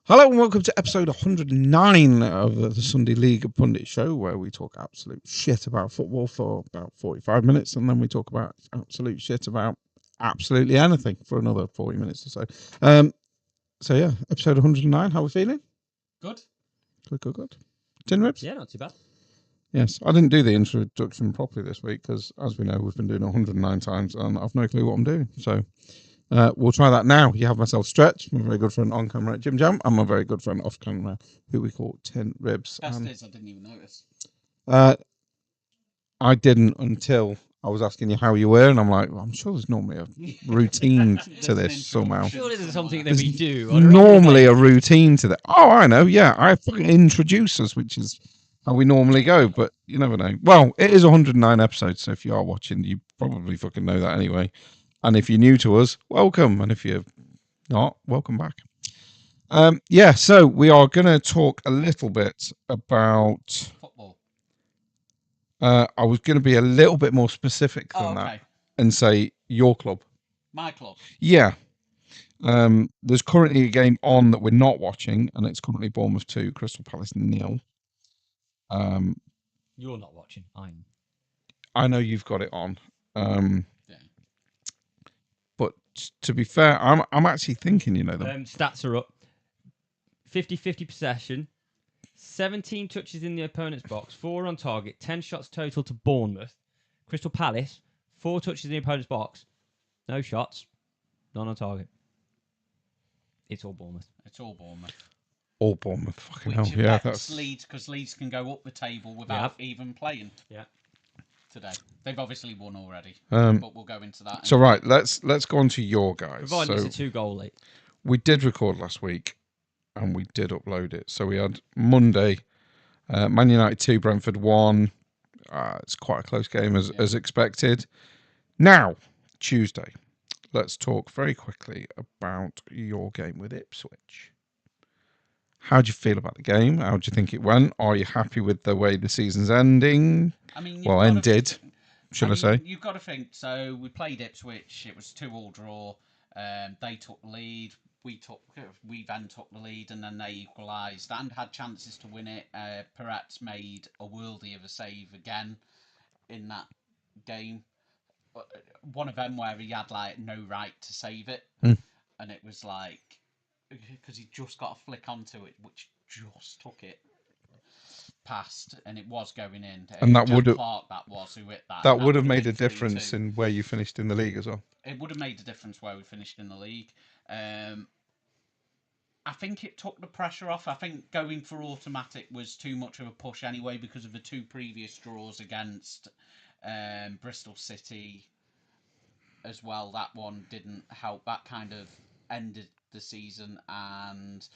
Hello and welcome to episode 109 of the Sunday League Pundit Show, where we talk absolute shit about football for about 45 minutes, and then we talk about absolute shit about absolutely anything for another 40 minutes or so. So yeah, episode 109. How are we feeling? Good. Good. Tin ribs? Yeah, not too bad. Yes, I didn't do the introduction properly this week because, as we know, we've been doing it 109 times, and I've no clue what I'm doing. So. We'll try that now. You have myself Stretch, my very good friend on camera, Jim Jam, and my very good friend off camera, who we call Tin Ribs. Best is I didn't even notice. I didn't until I was asking you how you were, and I'm like, well, I'm sure there's normally a routine to this somehow. Surely there's something that There's we do. normally a routine to that. Oh, I know. Yeah, I fucking introduce us, which is how we normally go, but you never know. Well, it is 109 episodes, so if you are watching, you probably fucking know that anyway. And if you're new to us, welcome. And if you're not, welcome back. So we are going to talk a little bit about football. I was going to be a little bit more specific than that and say your club. My club. Yeah. There's currently a game on that we're not watching, and it's currently Bournemouth 2, Crystal Palace 0. You're not watching. I know you've got it on. But to be fair, I'm actually thinking, stats are up. 50-50 possession, 17 touches in the opponent's box, 4 on target, 10 shots total to Bournemouth. Crystal Palace, 4 touches in the opponent's box, no shots, none on target. It's all Bournemouth. All Bournemouth. Fucking hell. Yeah, that's Leeds, because Leeds can go up the table without even playing. Yeah. Today. They've obviously won already, but we'll go into that. So right, let's go on to your guys. Provided it's a 2-goal lead. We did record last week, and we did upload it. So we had Monday, Man United 2, Brentford 1. It's quite a close game as expected. Now, Tuesday, let's talk very quickly about your game with Ipswich. How do you feel about the game? How do you think it went? Are you happy with the way the season's ending? Ended, should I say? You've got to think. So we played Ipswich. It was 2-2 draw. They took the lead. We then took the lead, and then they equalised and had chances to win it. Perez made a worldie of a save again in that game. One of them where he had no right to save it, and it was because he just got a flick onto it, which just took it past, and it was going in. And that would have Clark, that was who hit that. That would have made a difference in where you finished in the league as well. It would have made a difference where we finished in the league. I think it took the pressure off. I think going for automatic was too much of a push anyway because of the 2 previous draws against Bristol City as well. That one didn't help. That kind of ended the season, and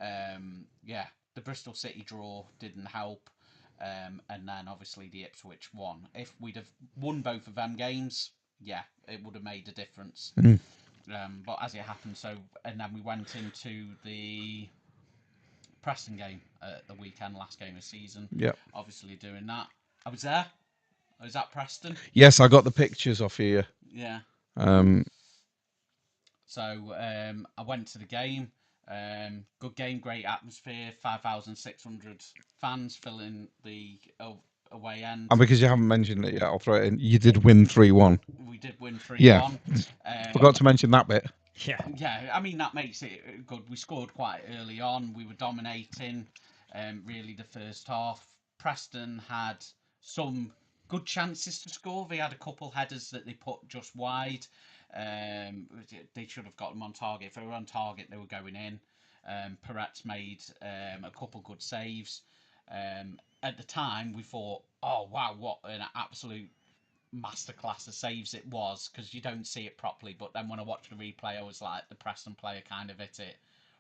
the Bristol City draw didn't help, and then obviously the Ipswich one. If we'd have won both of them games, it would have made a difference. But as it happened, and then we went into the Preston game at the weekend, last game of the season. Yeah, obviously doing that. I was there. I was at Preston. Yes, I got the pictures off here. Yeah. So I went to the game. Good game, great atmosphere. 5,600 fans filling the away end. And because you haven't mentioned it yet, I'll throw it in. You did win 3-1. We did win 3-1. Yeah. Forgot to mention that bit. Yeah. I mean, that makes it good. We scored quite early on. We were dominating. Really, the first half. Preston had some good chances to score. They had a couple headers that they put just wide. They should have got them on target. If they were on target, they were going in. Perez made a couple good saves. At the time, we thought, oh, wow, what an absolute masterclass of saves it was, because you don't see it properly. But then when I watched the replay, I was like, the Preston player kind of hit it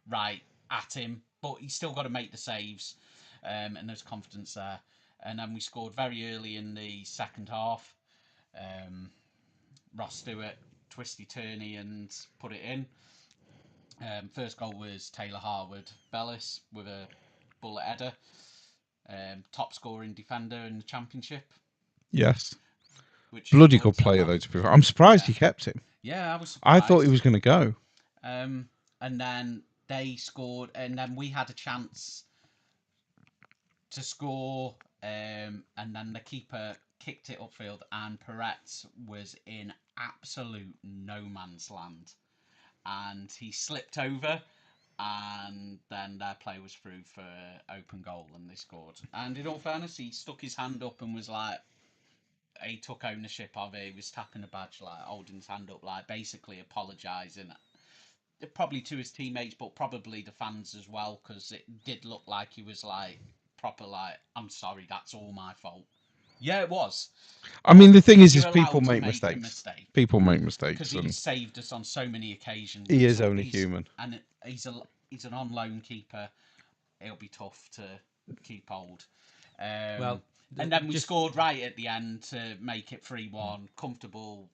right at him. But he's still got to make the saves, and there's confidence there. And then we scored very early in the second half. Ross Stewart, twisty-turny, and put it in. First goal was Taylor Harwood-Bellis with a bullet header. Top scoring defender in the Championship. Yes. Bloody good player, though, to be fair. I'm surprised he kept him. Yeah, I was surprised. I thought he was going to go. And then they scored, and then we had a chance to score, and then the keeper kicked it upfield, and Peretz was in absolute no man's land, and he slipped over, and then their play was through for open goal, and they scored. And in all fairness, he stuck his hand up and was like, he took ownership of it. He was tapping the badge, like holding his hand up, like basically apologising, probably to his teammates, but probably the fans as well, because it did look like he was like proper, like, I'm sorry, that's all my fault. Yeah, it was. I mean, the thing is You're people allowed to make a mistakes. mistake, People make mistakes, because and he saved us on so many occasions. he is So only he's- human. and he's an on loan keeper. It'll be tough to keep hold. Well, and then we just- scored right at the end to make it 3-1. Comfortable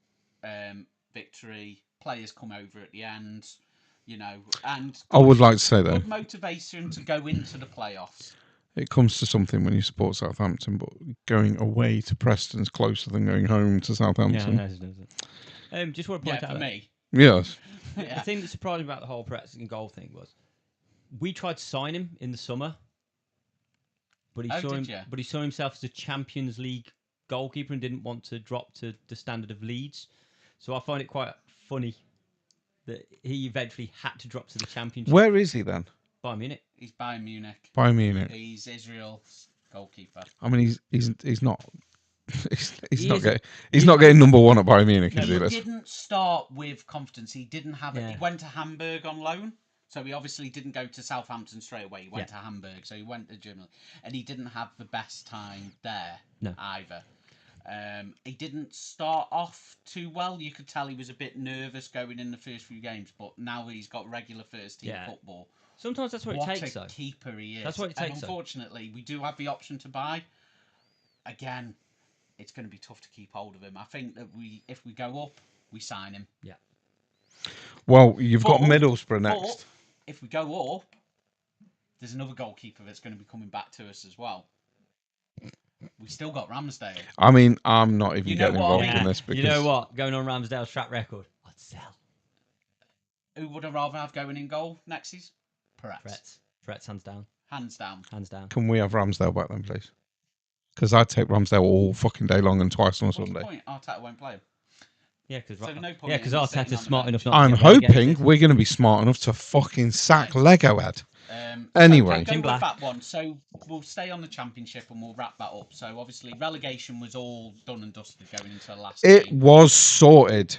victory. Players come over at the end, and I would like to say though, good motivation to go into the playoffs. it comes to something when you support Southampton, but going away to Preston's closer than going home to Yeah, Southampton. no, just want to Yeah, point for out me. Yes. the Yeah. thing that surprised me about the whole Preston goal thing was we tried to sign him in the summer, but he saw himself as a Champions League goalkeeper and didn't want to drop to the standard of Leeds. So I find it quite funny that he eventually had to drop to the Championship. Where is he then? Bayern Munich. He's Bayern Munich. Bayern Munich. He's Israel's goalkeeper. I mean, he's not. He's He not is- getting. He's not getting number one at Bayern Munich, is he? He Let's- didn't start with confidence. He didn't have it. Yeah. He went to Hamburg on loan. So he obviously didn't go to Southampton straight away. He went to Hamburg. So he went to Germany. And he didn't have the best time there either. He didn't start off too well. You could tell he was a bit nervous going in the first few games. But now he's got regular first team football. Sometimes that's what it takes, though. Keeper he is. That's what it takes, And though. unfortunately, we do have the option to buy. Again, it's going to be tough to keep hold of him. I think that if we go up, we sign him. Yeah. Well, you've got But- Middlesbrough next. But if we go up, there's another goalkeeper that's going to be coming back to us as well. We still got Ramsdale. I mean, I'm not even You know getting what I involved mean? in this because You know what? Going on Ramsdale's track record, I'd sell. Who would I rather have going in goal next season? Perhaps. Fretz, hands down. Hands down. Hands down. Can we have Ramsdale back then, please? Because I'd take Ramsdale all fucking day long and twice on a What's the Sunday. point? Arteta won't play him. Yeah, because So no point in him sitting Arteta's on smart the enough bench. not I'm to get relegated. hoping we're going to be smart enough to fucking sack Lego Ed. Anyway. So Jim go Black. with that one. So we'll stay on the Championship and we'll wrap that up. So obviously relegation was all done and dusted going into the last It game. was sorted.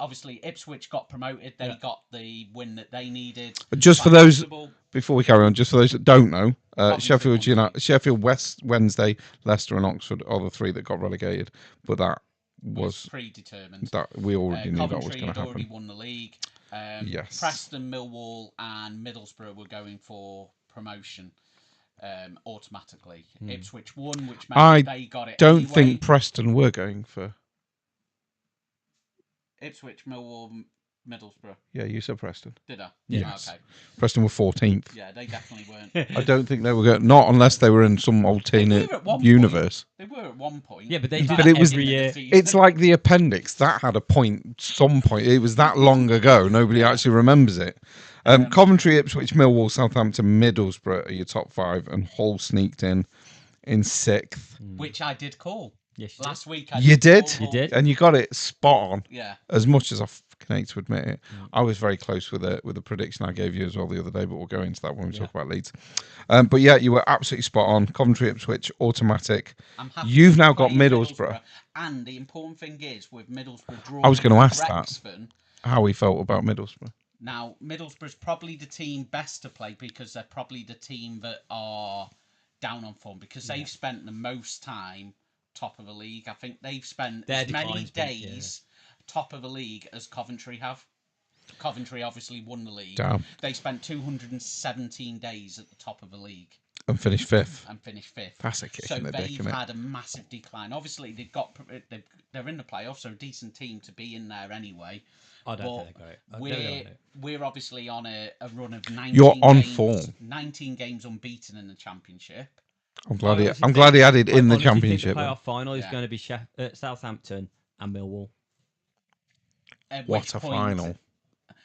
Obviously Ipswich got promoted. They got the win that they needed. Just for Quite those, comfortable. before we carry on, just for those that don't know, Coventry won. Sheffield Wednesday, Leicester, and Oxford are the three that got relegated. But that was predetermined. that we already knew that was Coventry going had to already happen. won the league. Yes. Preston, Millwall, and Middlesbrough were going for promotion automatically. Ipswich won, which meant I they got it. Don't anyway. think Preston were going for. Ipswich, Millwall, Middlesbrough. Yeah, you said Preston. Did I? Yes. Okay. Preston were 14th. Yeah, they definitely weren't. I don't think they were going. Not unless they were in some alternate at one point. universe. They were at one point. Yeah, but they Back do But that it was- every year. It's like the appendix that had a point. Some point. It was that long ago. Nobody actually remembers it. Coventry, Ipswich, Millwall, Southampton, Middlesbrough are your top five, and Hull sneaked in sixth. which I did call Yes, you last week. You did? call You did? And you got it spot on. Yeah. As much as I fucking hate to admit it, I was very close with the prediction I gave you as well the other day. But we'll go into that when we talk about Leeds. But yeah, you were absolutely spot on. Coventry, Ipswich, automatic. I'm happy You've to now got play Middlesbrough. And the important thing is with Middlesbrough drawing I was gonna ask that. Wrexham, How we felt about Middlesbrough. now, Middlesbrough's probably the team best to play because they're probably the team that are down on form because they've spent the most time top of the league. I think they've spent Their as many decline's been- days top of the league as Coventry have. Coventry obviously won the league. Damn. They spent 217 days at the top of the league And finished fifth. and finished fifth. That's a kick So in the dick, they've isn't it? had a massive decline. Obviously, they're in the playoffs, so a decent team to be in there anyway. I don't But think they got it. I don't know. we're obviously on a run of 19 You're on games, form. 19 games unbeaten in the Championship. I'm glad I he. honestly I'm think- glad he added I in the honestly think championship. The playoff final is Yeah. going to be Southampton and Millwall. At What which a point, final!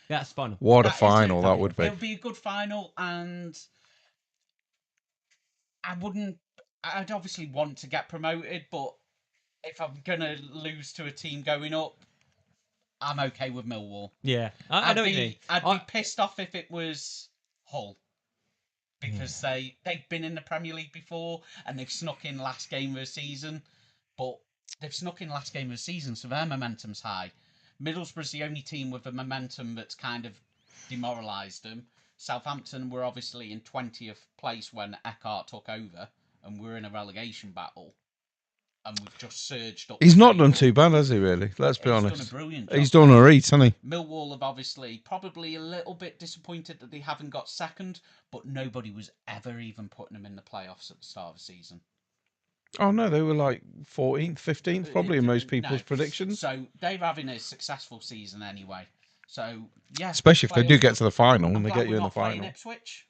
That's fun. What a That is final it. that would be. It would be a good final, and I'd obviously want to get promoted, but if I'm gonna lose to a team going up, I'm okay with Millwall. Yeah, I know what you mean. I'd be pissed off if it was Hull, because they've been in the Premier League before and they've snuck in last game of the season, but they've snuck in last game of the season, so their momentum's high. Middlesbrough's the only team with a momentum that's kind of demoralised them. Southampton were obviously in 20th place when Eckhart took over, and we're in a relegation battle, and we've just surged up. He's the not done table. too bad, has he, really? Let's be He's honest. done a brilliant job. He's done a read, hasn't he? Millwall have obviously probably a little bit disappointed that they haven't got second, but nobody was ever even putting them in the playoffs at the start of the season. Oh, no, they were like 14th, 15th, probably in most people's No. predictions. So they're having a successful season anyway. So, yeah. Especially if they do players, get to the final I'm and they glad get you we're in the not playing final. Ipswich.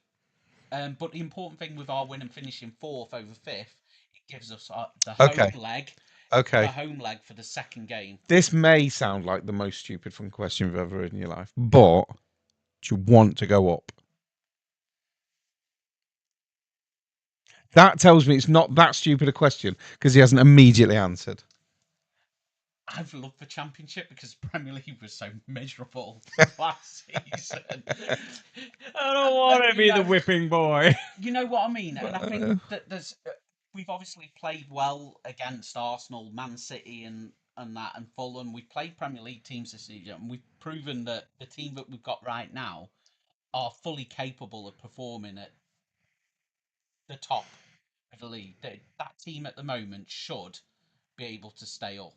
But the important thing with our win and finishing 4th over 5th, it gives us the home leg. Okay. The home leg for the second game. This may sound like the most stupid fun question you've ever heard in your life, but do you want to go up? That tells me it's not that stupid a question because he hasn't immediately answered. I've loved the Championship because Premier League was so miserable last season. I don't want to be the whipping boy. You know what I mean? And I think that we've obviously played well against Arsenal, Man City, and Fulham. We've played Premier League teams this season, and we've proven that the team that we've got right now are fully capable of performing at the top of the league. That team at the moment should be able to stay up.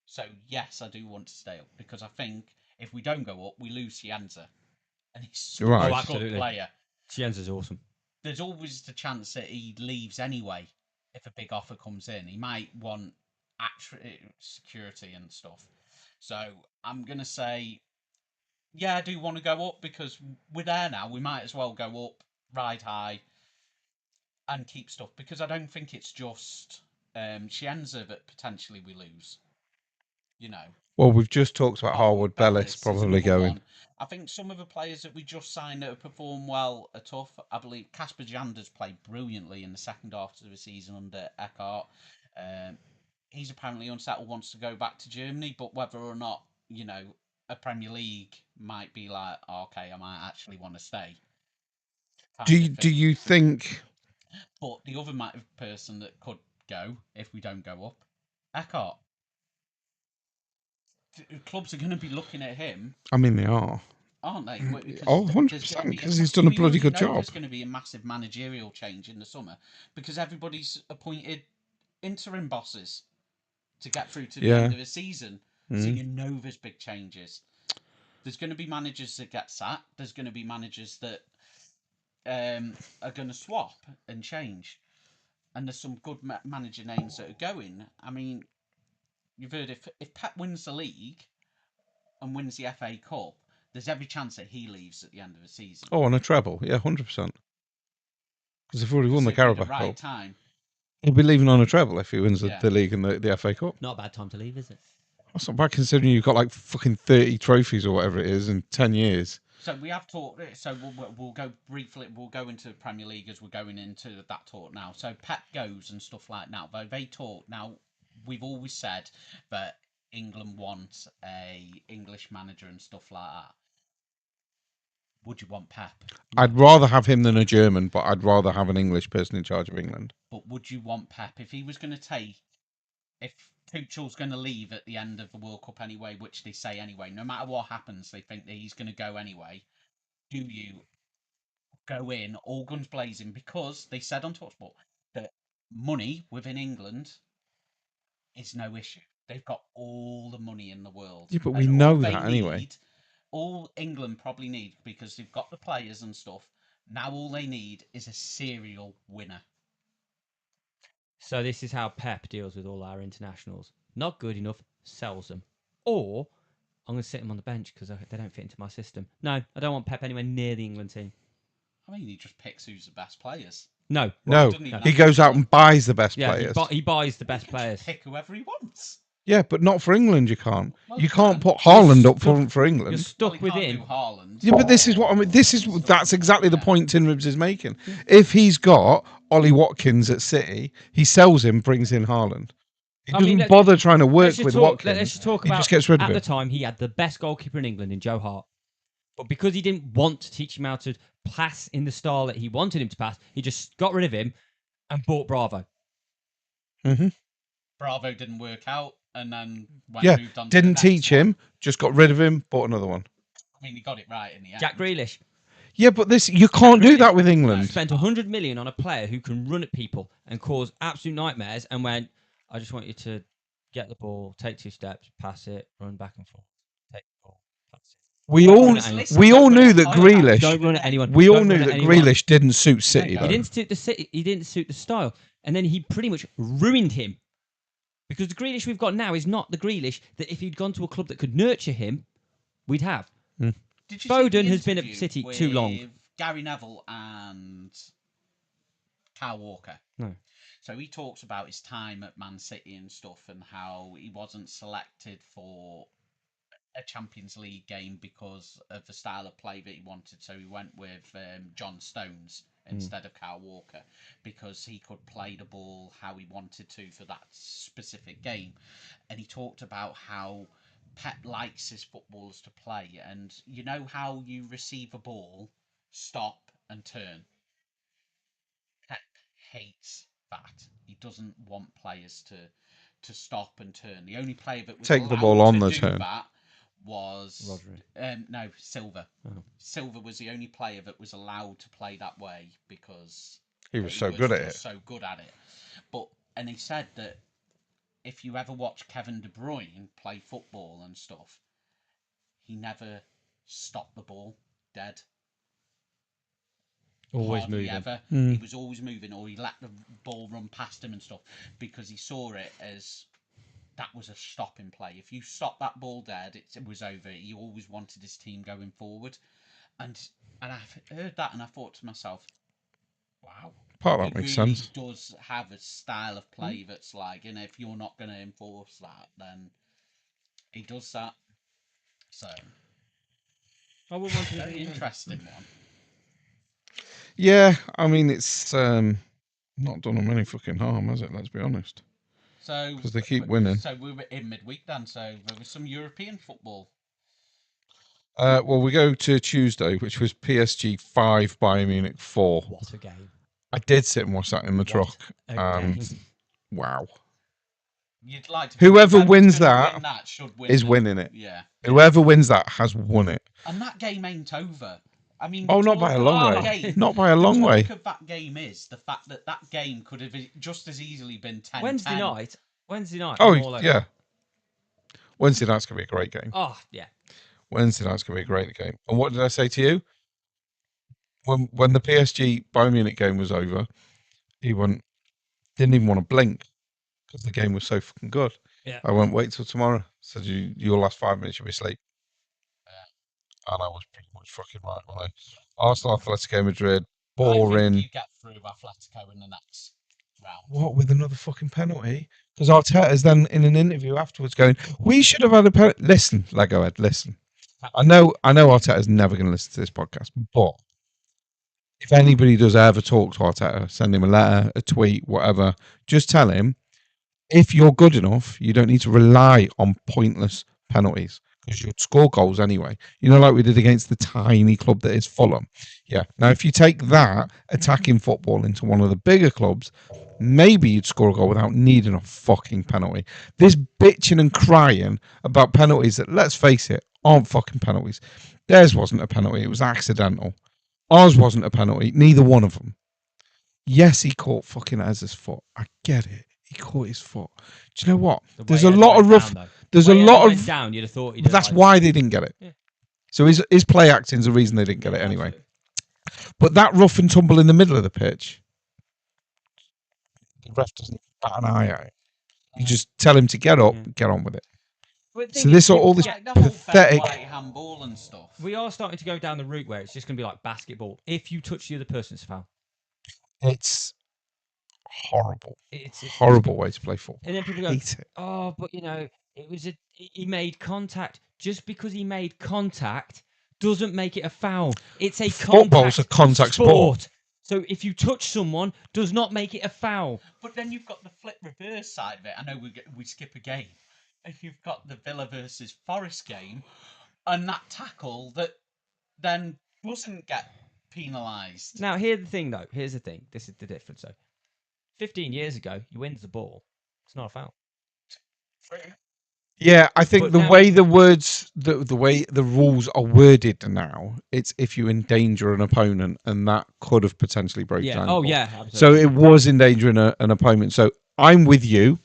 So yes, I do want to stay up because I think if we don't go up, we lose Chianza, and he's such Right. a good Absolutely. player. Chienza's awesome. There's always the chance that he leaves anyway if a big offer comes in. He might want security and stuff. So I'm gonna say, yeah, I do want to go up because we're there now. We might as well go up, ride high, and keep stuff because I don't think it's just Chienza that potentially we lose. You know. Well, we've just talked about Harwood Bellis is probably another going. one. I think some of the players that we just signed that have performed well are tough. I believe Casper Jander's played brilliantly in the second half of the season under Eckhart. He's apparently unsettled, wants to go back to Germany, but whether or not, a Premier League might be like, okay, I might actually want to stay. Do you think? But the other person that could go if we don't go up, Eckhart. Clubs are going to be looking at him. I mean, they are. Aren't they? 100%, because he's done a bloody good job. There's going to be a massive managerial change in the summer because everybody's appointed interim bosses to get through to the end of the season. So you know there's big changes. There's going to be managers that get sacked. There's going to be managers that are going to swap and change. And there's some good manager names that are going. I mean, you've heard if Pep wins the league and wins the FA Cup, there's every chance that he leaves at the end of the season. Oh, on a treble, yeah, 100%. Because they've already won the Carabao Cup. Time. He'll be leaving on a treble if he wins the league and the FA Cup. Not a bad time to leave, is it? That's not bad considering you've got like fucking 30 trophies or whatever it is in 10 years. So we have talked. So we'll go briefly. We'll go into the Premier League as we're going into that talk now. So Pep goes and stuff like that. They talk now. We've always said that England wants a English manager and stuff like that. Would you want Pep? I'd rather have him than a German, but I'd rather have an English person in charge of England. But would you want Pep if he was going to take? If Tuchel's going to leave at the end of the World Cup anyway, which they say anyway, no matter what happens, they think that he's going to go anyway. Do you go in all guns blazing? Because they said on TalkSport that money within England is no issue. They've got all the money in the world. Yeah, but we know that anyway. All England probably need, because they've got the players and stuff, now all they need is a serial winner. So this is how Pep deals with all our internationals. Not good enough, sells them. Or I'm going to sit them on the bench because they don't fit into my system. No, I don't want Pep anywhere near the England team. I mean, he just picks who's the best players. No. He goes out and buys the best players. He buys the best players. Pick whoever he wants. Yeah, but not for England. You can't. Well, You you can't can. put Haaland up stuck- front for You're England. stuck Well, with he can't him. do Haaland. Yeah, but this is what I mean. That's exactly the Yeah. point Tin Ribs is making. If he's got Ollie Watkins at City, he sells him, brings in Haaland. He I doesn't mean, let's- bother trying to work Let's just with talk. Watkins. Let's just talk He about. just gets rid of At the him. time, he had the best goalkeeper in England in Joe Hart, but because he didn't want to teach him how to pass in the style that he wanted him to pass, he just got rid of him and bought Bravo. Bravo didn't work out, and then Yeah, moved on to the didn't next teach one. him, just got rid of him, bought another one. I mean, he got it right in the end. Jack Grealish Yeah, but this you can't do that with England. spent 100 million on a player who can run at people and cause absolute nightmares, and went, "I just want you to get the ball, take 2 steps, pass it, run back and forth, take the ball, pass it." We Don't all run at anyone. we all knew that Don't Grealish. run at anyone. We all Don't knew run at that anyone. Grealish didn't suit City. He Though. He didn't suit the city. He didn't suit the style, and then he pretty much ruined him. Because the Grealish we've got now is not the Grealish that if he'd gone to a club that could nurture him, we'd have. Did you see Foden the has been at interview City too long. with Gary Neville and Kyle Walker. No. So he talks about his time at Man City and stuff, and how he wasn't selected for a Champions League game because of the style of play that he wanted. So he went with John Stones instead of Kyle Walker, because he could play the ball how he wanted to for that specific game. And he talked about how Pep likes his footballers to play, and you know how you receive a ball, stop and turn. Pep hates that. He doesn't want players to stop and turn. The only player that was Take the allowed ball on to the do turn. that was Rodri. no, Silva. Oh. Silva was the only player that was allowed to play that way because He was so good at it. So good at it. And he said that if you ever watch Kevin De Bruyne play football and stuff, he never stopped the ball dead. Always Hardly moving. ever. Mm. He was always moving, or he let the ball run past him and stuff, because he saw it as that was a stopping play. If you stop that ball dead, it was over. He always wanted his team going forward, and I've heard that, and I thought to myself, wow. Part of that He makes really sense. does have a style of play that's like, and if you're not going to enforce that, then he does that. So, I would want to very interesting one. Yeah, I mean it's not done them any fucking harm, has it? Let's be honest. So, Because they keep winning. So we were in midweek then. So there was some European football. Well, we go to Tuesday, which was PSG 5, Bayern Munich 4. What a game! I did sit and watch that in the truck. A And game. wow. You'd like to Whoever whoever's wins gonna that win that should win is it. winning it. Yeah. Whoever wins that has won it. And that game ain't over. I mean, Oh, the not by a talk long of that way. game- Not by a long the way. talk of that game is the fact that that game could have just as easily been 10-10. Wednesday night. Wednesday night. Oh, I'm all over. yeah. Wednesday night's going to be a great game. Oh yeah. Wednesday night's going to be a great game. And what did I say to you? When the PSG Bayern Munich game was over, he didn't even want to blink because the game was so fucking good. Yeah. I went, wait till tomorrow. Said your last 5 minutes you'll be asleep. And I was pretty much fucking right, wasn't I? Arsenal, Atletico Madrid, I think boring. you get through Atletico in the next round. What, with another fucking penalty? Because Arteta's then in an interview afterwards going, we should have had a penalty. Listen, Lego Ed, listen. I know Arteta's never going to listen to this podcast, but if anybody does ever talk to Arteta, send him a letter, a tweet, whatever, just tell him, if you're good enough, you don't need to rely on pointless penalties because you'd score goals anyway. You know, like we did against the tiny club that is Fulham. Yeah. Now, if you take that attacking football into one of the bigger clubs, maybe you'd score a goal without needing a fucking penalty. This bitching and crying about penalties that, let's face it, aren't fucking penalties. Theirs wasn't a penalty. It was accidental. Ours wasn't a penalty. Neither one of them. Yes, he caught fucking Ez's foot. I get it. He caught his foot. Do you know what? There's a lot of rough. There's a lot of. Down, you'd have thought. He'd That's why they didn't get it. Yeah. So his play acting's the reason they didn't get it anyway. But that rough and tumble in the middle of the pitch, the ref doesn't bat an eye at it. You just tell him to get up, get on with it. So this all this Like the whole pathetic. fair play handball and stuff. We are starting to go down the route where it's just going to be like basketball. If you touch the other person, it's a foul. It's horrible, It's horrible way to play football. And then people go, Hate it. oh, but he made contact. Just because he made contact doesn't make it a foul. It's a Football's a contact sport. So if you touch someone, does not make it a foul. But then you've got the flip reverse side of it. I know we skip a game. If you've got the Villa versus Forest game, and that tackle that then doesn't get penalised. Now, here's the thing, though. Here's the thing. This is the difference, though. 15 years ago, you win the ball. It's not a foul. Yeah, I think But the now- way the words, the way the rules are worded now, it's if you endanger an opponent, and that could have potentially broken. Yeah. ankle. Oh, yeah. So Absolutely. it was endangering an opponent. So I'm with you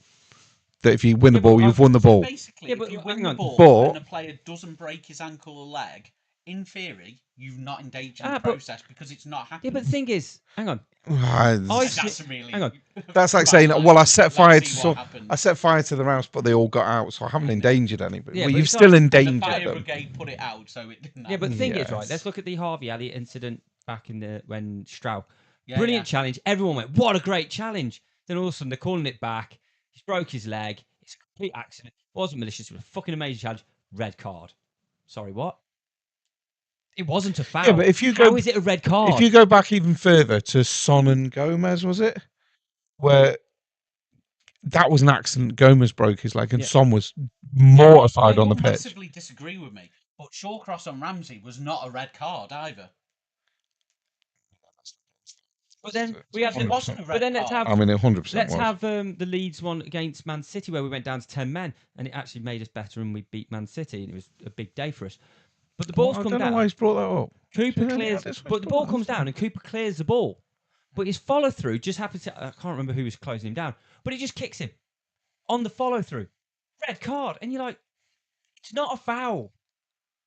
that if you win the Yeah, but ball, you've won the ball. Basically, Yeah, if but you hang win the on. ball But- and a player doesn't break his ankle or leg, in theory, you've not endangered the But- process because it's not Yeah, happening. but the thing is, hang on. Ah, That's a really. hang on. That's like Right, saying, let's- well, I set let's fire see to what some, happens. I set fire to the house, but they all got out, so I haven't endangered anybody. Yeah, well, but you've it's still like- And the endangered fire them. brigade put it out, so it didn't. Yeah, but the thing is, right, Yes. let's look at the Harvey Elliott incident back in when Stroud. Yeah, Brilliant challenge. Everyone went, what a great challenge. Then all of a sudden, they're calling it back. He's broke his leg. It's a complete accident. It wasn't malicious. It was a fucking amazing challenge. Red card. Sorry, what? It wasn't a foul. Yeah, but if you How go, is it a red card? if you go back even further to Son and Gomez, was it, where that was an accident? Gomez broke his leg, and Yeah. Son was mortified on the You'll pitch. massively disagree with me, but Shawcross on Ramsey was not a red card either. But then we have It wasn't a red But then let's card. have I mean, it 100% let's was. have the Leeds one against Man City where we went down to 10 men and it actually made us better and we beat Man City and it was a big day for us. But the ball's I come don't know down. why he's brought that up. Cooper Yeah, clears, that's but the ball comes down and Cooper clears the ball. But his follow through just happens to, I can't remember who was closing him down, but he just kicks him on the follow through. Red card. And you're like, it's not a foul.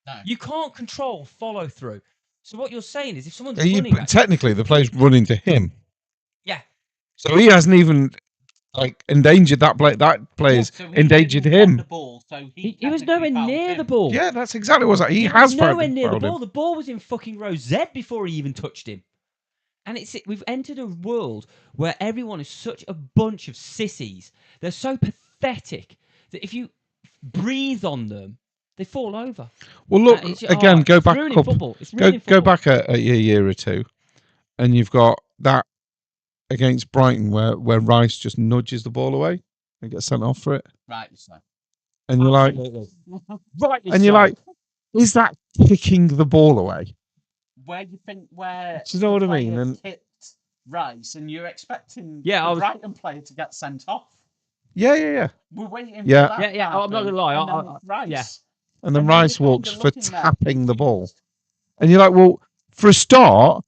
No. You can't control follow through. So what you're saying is if someone's Yeah, running, but technically, the player's running to him, yeah, so he hasn't even like endangered that play. That player's So he endangered didn't want him. The ball, so he was technically nowhere fouled near him. the ball. Yeah, that's exactly what he He has was nowhere fouled near the him. ball. The ball was in fucking row Z before he even touched him. And we've entered a world where everyone is such a bunch of sissies. They're so pathetic that if you breathe on them, they fall over. Well, look It's- again. Go it's back. ruining Couple, football. It's go ruining go football. back a year or two, and you've got that against Brighton where Rice just nudges the ball away and gets sent off for it, Right, so. and you're like, Absolutely. Rightly and you're so. like, is that kicking the ball away? Where you think where Do you know what I the mean? player And hit Rice and you're expecting Yeah, the I was- Brighton player to get sent off. yeah. We're waiting Yeah. for that. Yeah, to I'm not gonna happen, lie, and then I- it's Rice. yeah. And then And you're Rice kinda walks for looking there tapping the ball, confused. and you're like, well, for a start,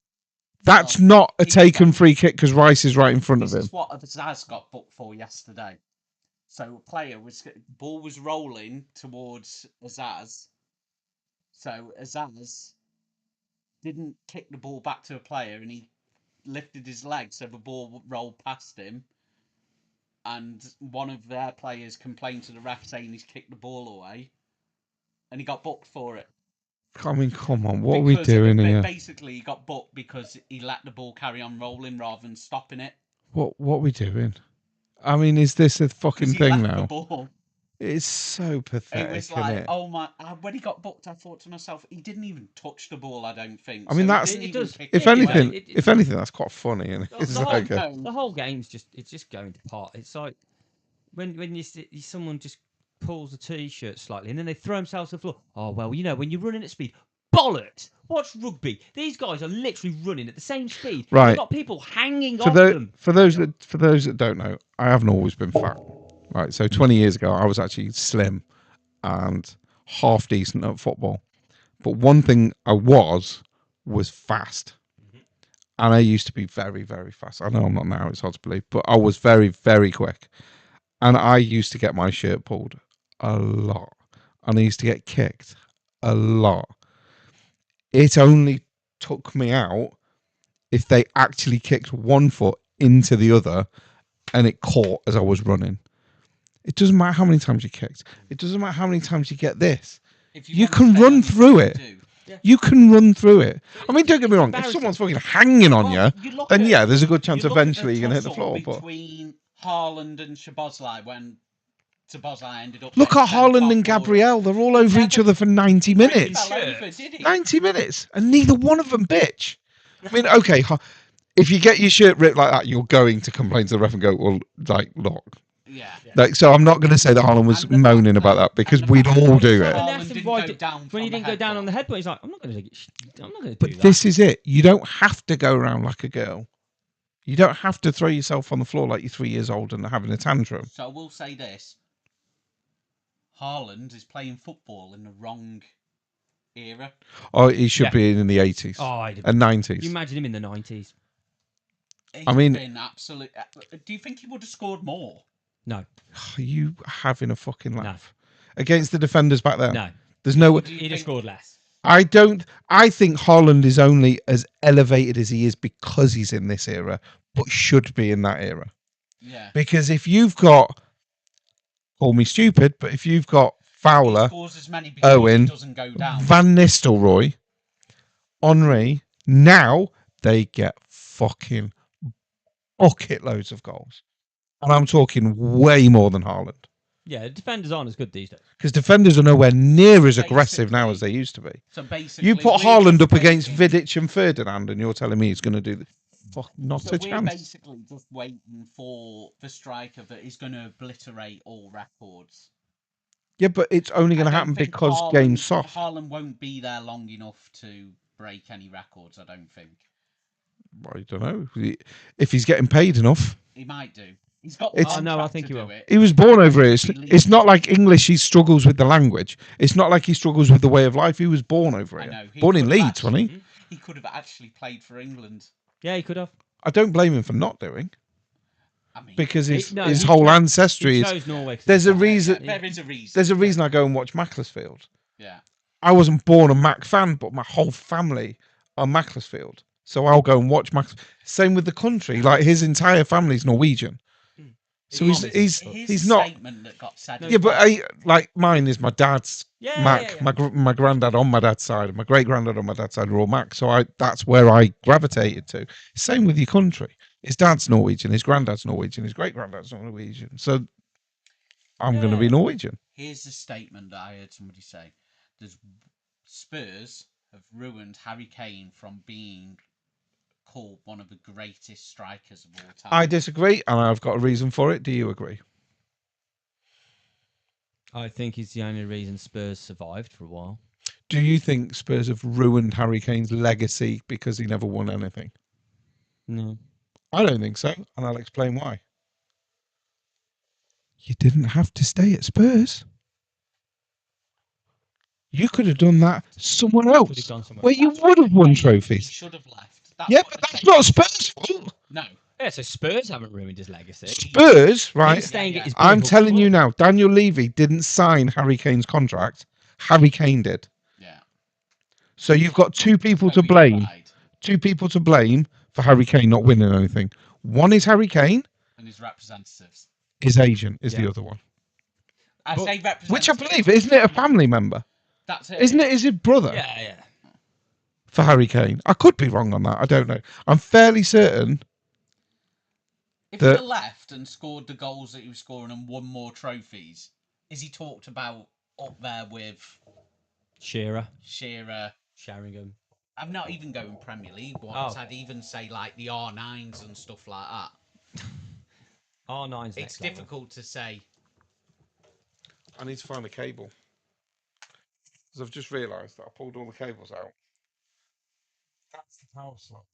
that's Well, not a exactly. taken free kick because Rice is right in front of This him. is what Azaz got booked for yesterday. So a player ball was rolling towards Azaz. So Azaz didn't kick the ball back to a player, and he lifted his leg so the ball rolled past him. And one of their players complained to the ref saying he's kicked the ball away, and he got booked for it. I mean, come on, what are we Because doing here? Basically, he got booked because he let the ball carry on rolling rather than stopping it. What are we doing? I mean, is this a 'Cause fucking he thing left the now? ball. It's so It pathetic, was isn't like, it? oh my! When he got booked, I thought to myself, he didn't even touch the ball. I don't think. I mean, So he that's- didn't It even does. kick If it away. anything, it- if anything, that's quite funny. And The it's whole- like, The whole game's it's just going to pot. It's like when someone just pulls the t-shirt slightly and then they throw themselves to the floor. Oh well, when you're running at speed, bollocks. Watch rugby. These guys are literally running at the same speed. Right. They've got people hanging for off those them. for those that don't know, I haven't always been fat. Right, so 20 years ago, I was actually slim and half decent at football. But one thing I was fast. And I used to be very, very fast. I know I'm not now, it's hard to believe, but I was very, very quick. And I used to get my shirt pulled a lot. And I used to get kicked a lot. It only took me out if they actually kicked one foot into the other and it caught as I was running. It doesn't matter how many times you kicked. It doesn't matter how many times you get this. If You want to can play run on through what it. you do, Yeah. You can run through it. I mean, don't get me It's wrong. If embarrassing. someone's fucking hanging on Well, you, look then at- yeah, there's a good chance you look at the eventually you're going to hit the tussle floor. But between Haaland and Szoboszlai when Szoboszlai ended up. look getting at sent Haaland off and for it. Gabriel. They're all over each other for 90 He minutes. fell over, did he? 90 minutes. And neither one of them bitch. I mean, okay, if you get your shirt ripped like that, you're going to complain to the ref and go, well, like, look. Yeah. Like, so I'm not going to say that Haaland was And the moaning fact about that- that because and the we'd fact all that do Haaland it. Haaland didn't why go did- down when from he the didn't go down on the headbutt. headbutt, he's like, I'm not going to do But that. this is it. You don't have to go around like a girl. You don't have to throw yourself on the floor like you're 3 years old and having a tantrum. So I will say this: Haaland is playing football in the wrong era. Or he should Yeah. be in the 80s Oh, I'd and you 90s. imagine him in the 90s? He's I mean- been absolute. Do you think he would have scored more? No, Are you having a fucking No. laugh? Against the defenders back then? no. There's no... Do you He'd have think- scored less. I think Haaland is only as elevated as he is because he's in this era, but should be in that era. Yeah. Because if you've got, call me stupid, but if you've got He Fowler, scores as many because Owen, he doesn't go down. Van Nistelrooy, Henry, now they get fucking bucket loads of goals. And I'm talking way more than Haaland. Yeah, the defenders aren't as good these days. Because defenders are nowhere near as aggressive now as they used to be. So basically, You put we're Haaland just up against waiting- Vidic and Ferdinand, and you're telling me he's going to do fuck not So a we're chance. basically just waiting for the striker that is going to obliterate all records. Yeah, but it's only going I to don't happen think because Haaland- game's soft. Haaland won't be there long enough to break any records. I don't think I don't know. If he's getting paid enough. he might do. He's got. It's- The Oh, no, I contract think to he do will. it. He was born over here. It's not like English, he struggles with the language. It's not like he struggles with the way of life. He was born over I here. know. He Born in could have Leeds, wasn't he? actually- He could have actually played for England. Yeah, he could have. I don't blame him for not doing I mean, because his No, his he whole chose- ancestry He is. chose Norway. 'cause There's he's a black. reason. there is a reason. There's a reason I go and watch Macclesfield. Yeah. I wasn't born a Mac fan, but my whole family are Macclesfield. So I'll go and watch Mac. Same with the country. Like his entire family's Norwegian. So He's he's a not. statement that got said. Yeah, but like mine is my dad's Yeah, Mac. yeah, yeah. My granddad on my dad's side, and my great granddad on my dad's side are all Mac. So that's where I gravitated to. Same with your country. His dad's Norwegian, his granddad's Norwegian, his great granddad's Norwegian. So I'm going to be Yeah. Norwegian. Here's a statement that I heard somebody say: "There's Spurs have ruined Harry Kane from being called one of the greatest strikers of all time." I disagree, and I've got a reason for it. Do you agree? I think he's the only reason Spurs survived for a while. Do you think Spurs have ruined Harry Kane's legacy because he never won anything? No. I don't think so, and I'll explain why. You didn't have to stay at Spurs. You could have done that somewhere Could have else, gone somewhere. where you would have won He trophies. should have left. Yeah, what but the that's statement- not Spurs' fault. No. Yeah, so Spurs haven't ruined his legacy. Spurs, right? He's staying Yeah, at his I'm Big telling Hook you club. now, Daniel Levy didn't sign Harry Kane's contract. Harry Kane did. Yeah. So you've got two people to So he blame. lied, Two people to blame for Harry Kane not winning anything. One is Harry Kane. and his representatives. His agent is the Yeah. other one. I But- say representatives. Which I believe, isn't it a family member? That's it. Isn't it his brother Yeah, yeah. for Harry Kane? I could be wrong on that. I don't know. I'm fairly certain. If the- he left and scored the goals that he was scoring and won more trophies, is he talked about up there with Shearer, Shearer? Sheringham. I'm not even going Premier League ones. Oh. I'd even say like the R9s and stuff like that. R9's It's next level. difficult to say. I need to find a cable. Because I've just realised that I pulled all the cables out. That's the power slot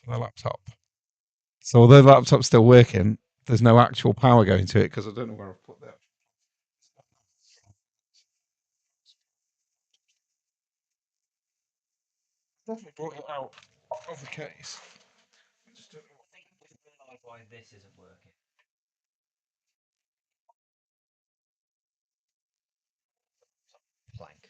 for the laptop. So although the laptop's still working, there's no actual power going to it because I don't know where I've put that. Definitely brought it out of the case. I just don't know. I think I just realised why this isn't working. Plank.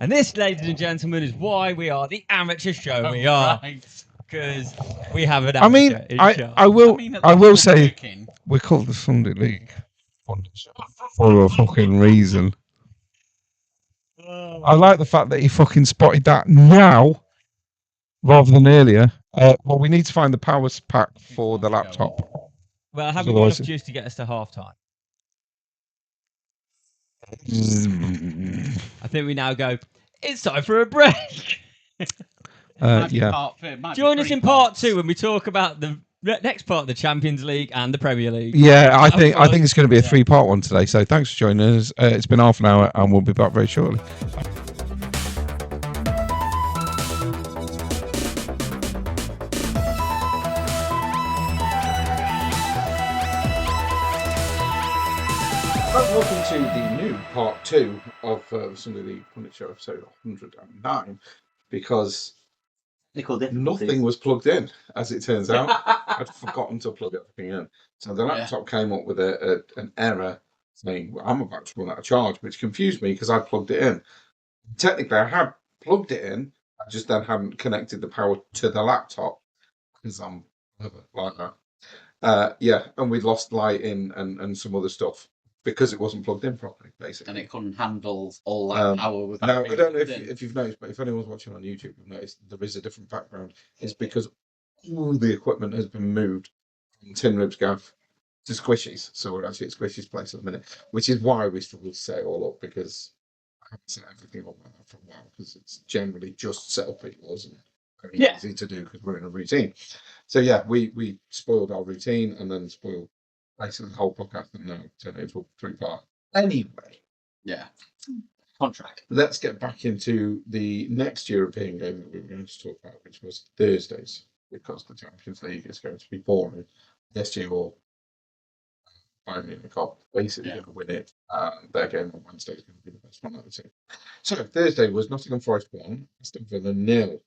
And this, ladies and gentlemen, is why we are the amateur show we are. Right. Because we have an I mean, amateur in show. I will mean, at I least will it's say working. we're called the Sunday League for a fucking reason. I like the fact that he fucking spotted that now rather than earlier. Well, we need to find the power pack for the laptop. Well, have we got enough juice to get us to half time? I think we now go, it's time for a break. Yeah. Join us in part 2 when we talk about the next part of the Champions League and the Premier League. Yeah, I think it's going to be a 3-part one today. So thanks for joining us. It's been half an hour, and we'll be back very shortly. Welcome to the new part 2 of the Sunday League Pundit Show, episode 109, because nothing was plugged in, as it turns out. I'd forgotten to plug everything in. So the laptop came up with an error saying, well, I'm about to run out of charge, which confused me because I plugged it in. Technically, I had plugged it in, I just then hadn't connected the power to the laptop because I'm like that. And we lost lighting and some other stuff because it wasn't plugged in properly, basically. And it couldn't handle all that power without. Now, I don't know if you've noticed, but if anyone's watching on YouTube, you've noticed there is a different background. It's because all the equipment has been moved from Tin Ribs Gaff to Squishy's. So we're actually at Squishy's place at the minute, which is why we struggle to set it all up, because I haven't set everything up for a while, because it's generally just set up it wasn't very easy to do because we're in a routine. So yeah, we spoiled our routine and then spoiled basically the whole podcast, and now turned it into a 3-part. Anyway. Yeah. Contract. Let's get back into the next European game that we were going to talk about, which was Thursdays, because the Champions League is going to be boring. PSG or Bayern Munich are basically going to win it. Their game on Wednesday is going to be the best one of the two. So Thursday was Nottingham Forest 1, Aston Villa 0.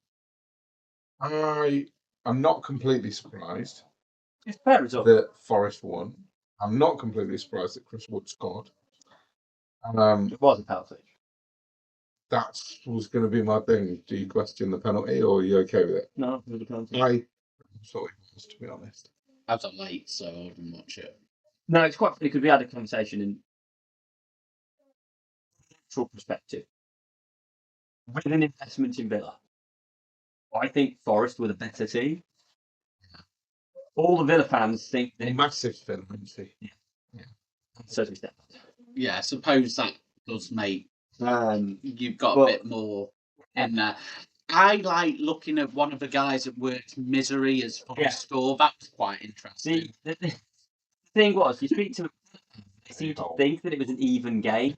I am not completely surprised that Forest won. I'm not completely surprised that Chris Wood scored. It was a penalty. That was going to be my thing. Do you question the penalty, or are you okay with it? No, it was a penalty. I thought it was, to be honest. I was up late, so I didn't watch it. No, it's quite funny because we had a conversation in actual perspective. With an investment in Villa, I think Forest were the better team. All the Villa fans think that Massive film, so do we. Yeah, I suppose that does make you've got a bit more in there. I like looking at one of the guys that worked Misery as Forest score. That was quite interesting. The thing was, you speak to them, they seem to think that it was an even game.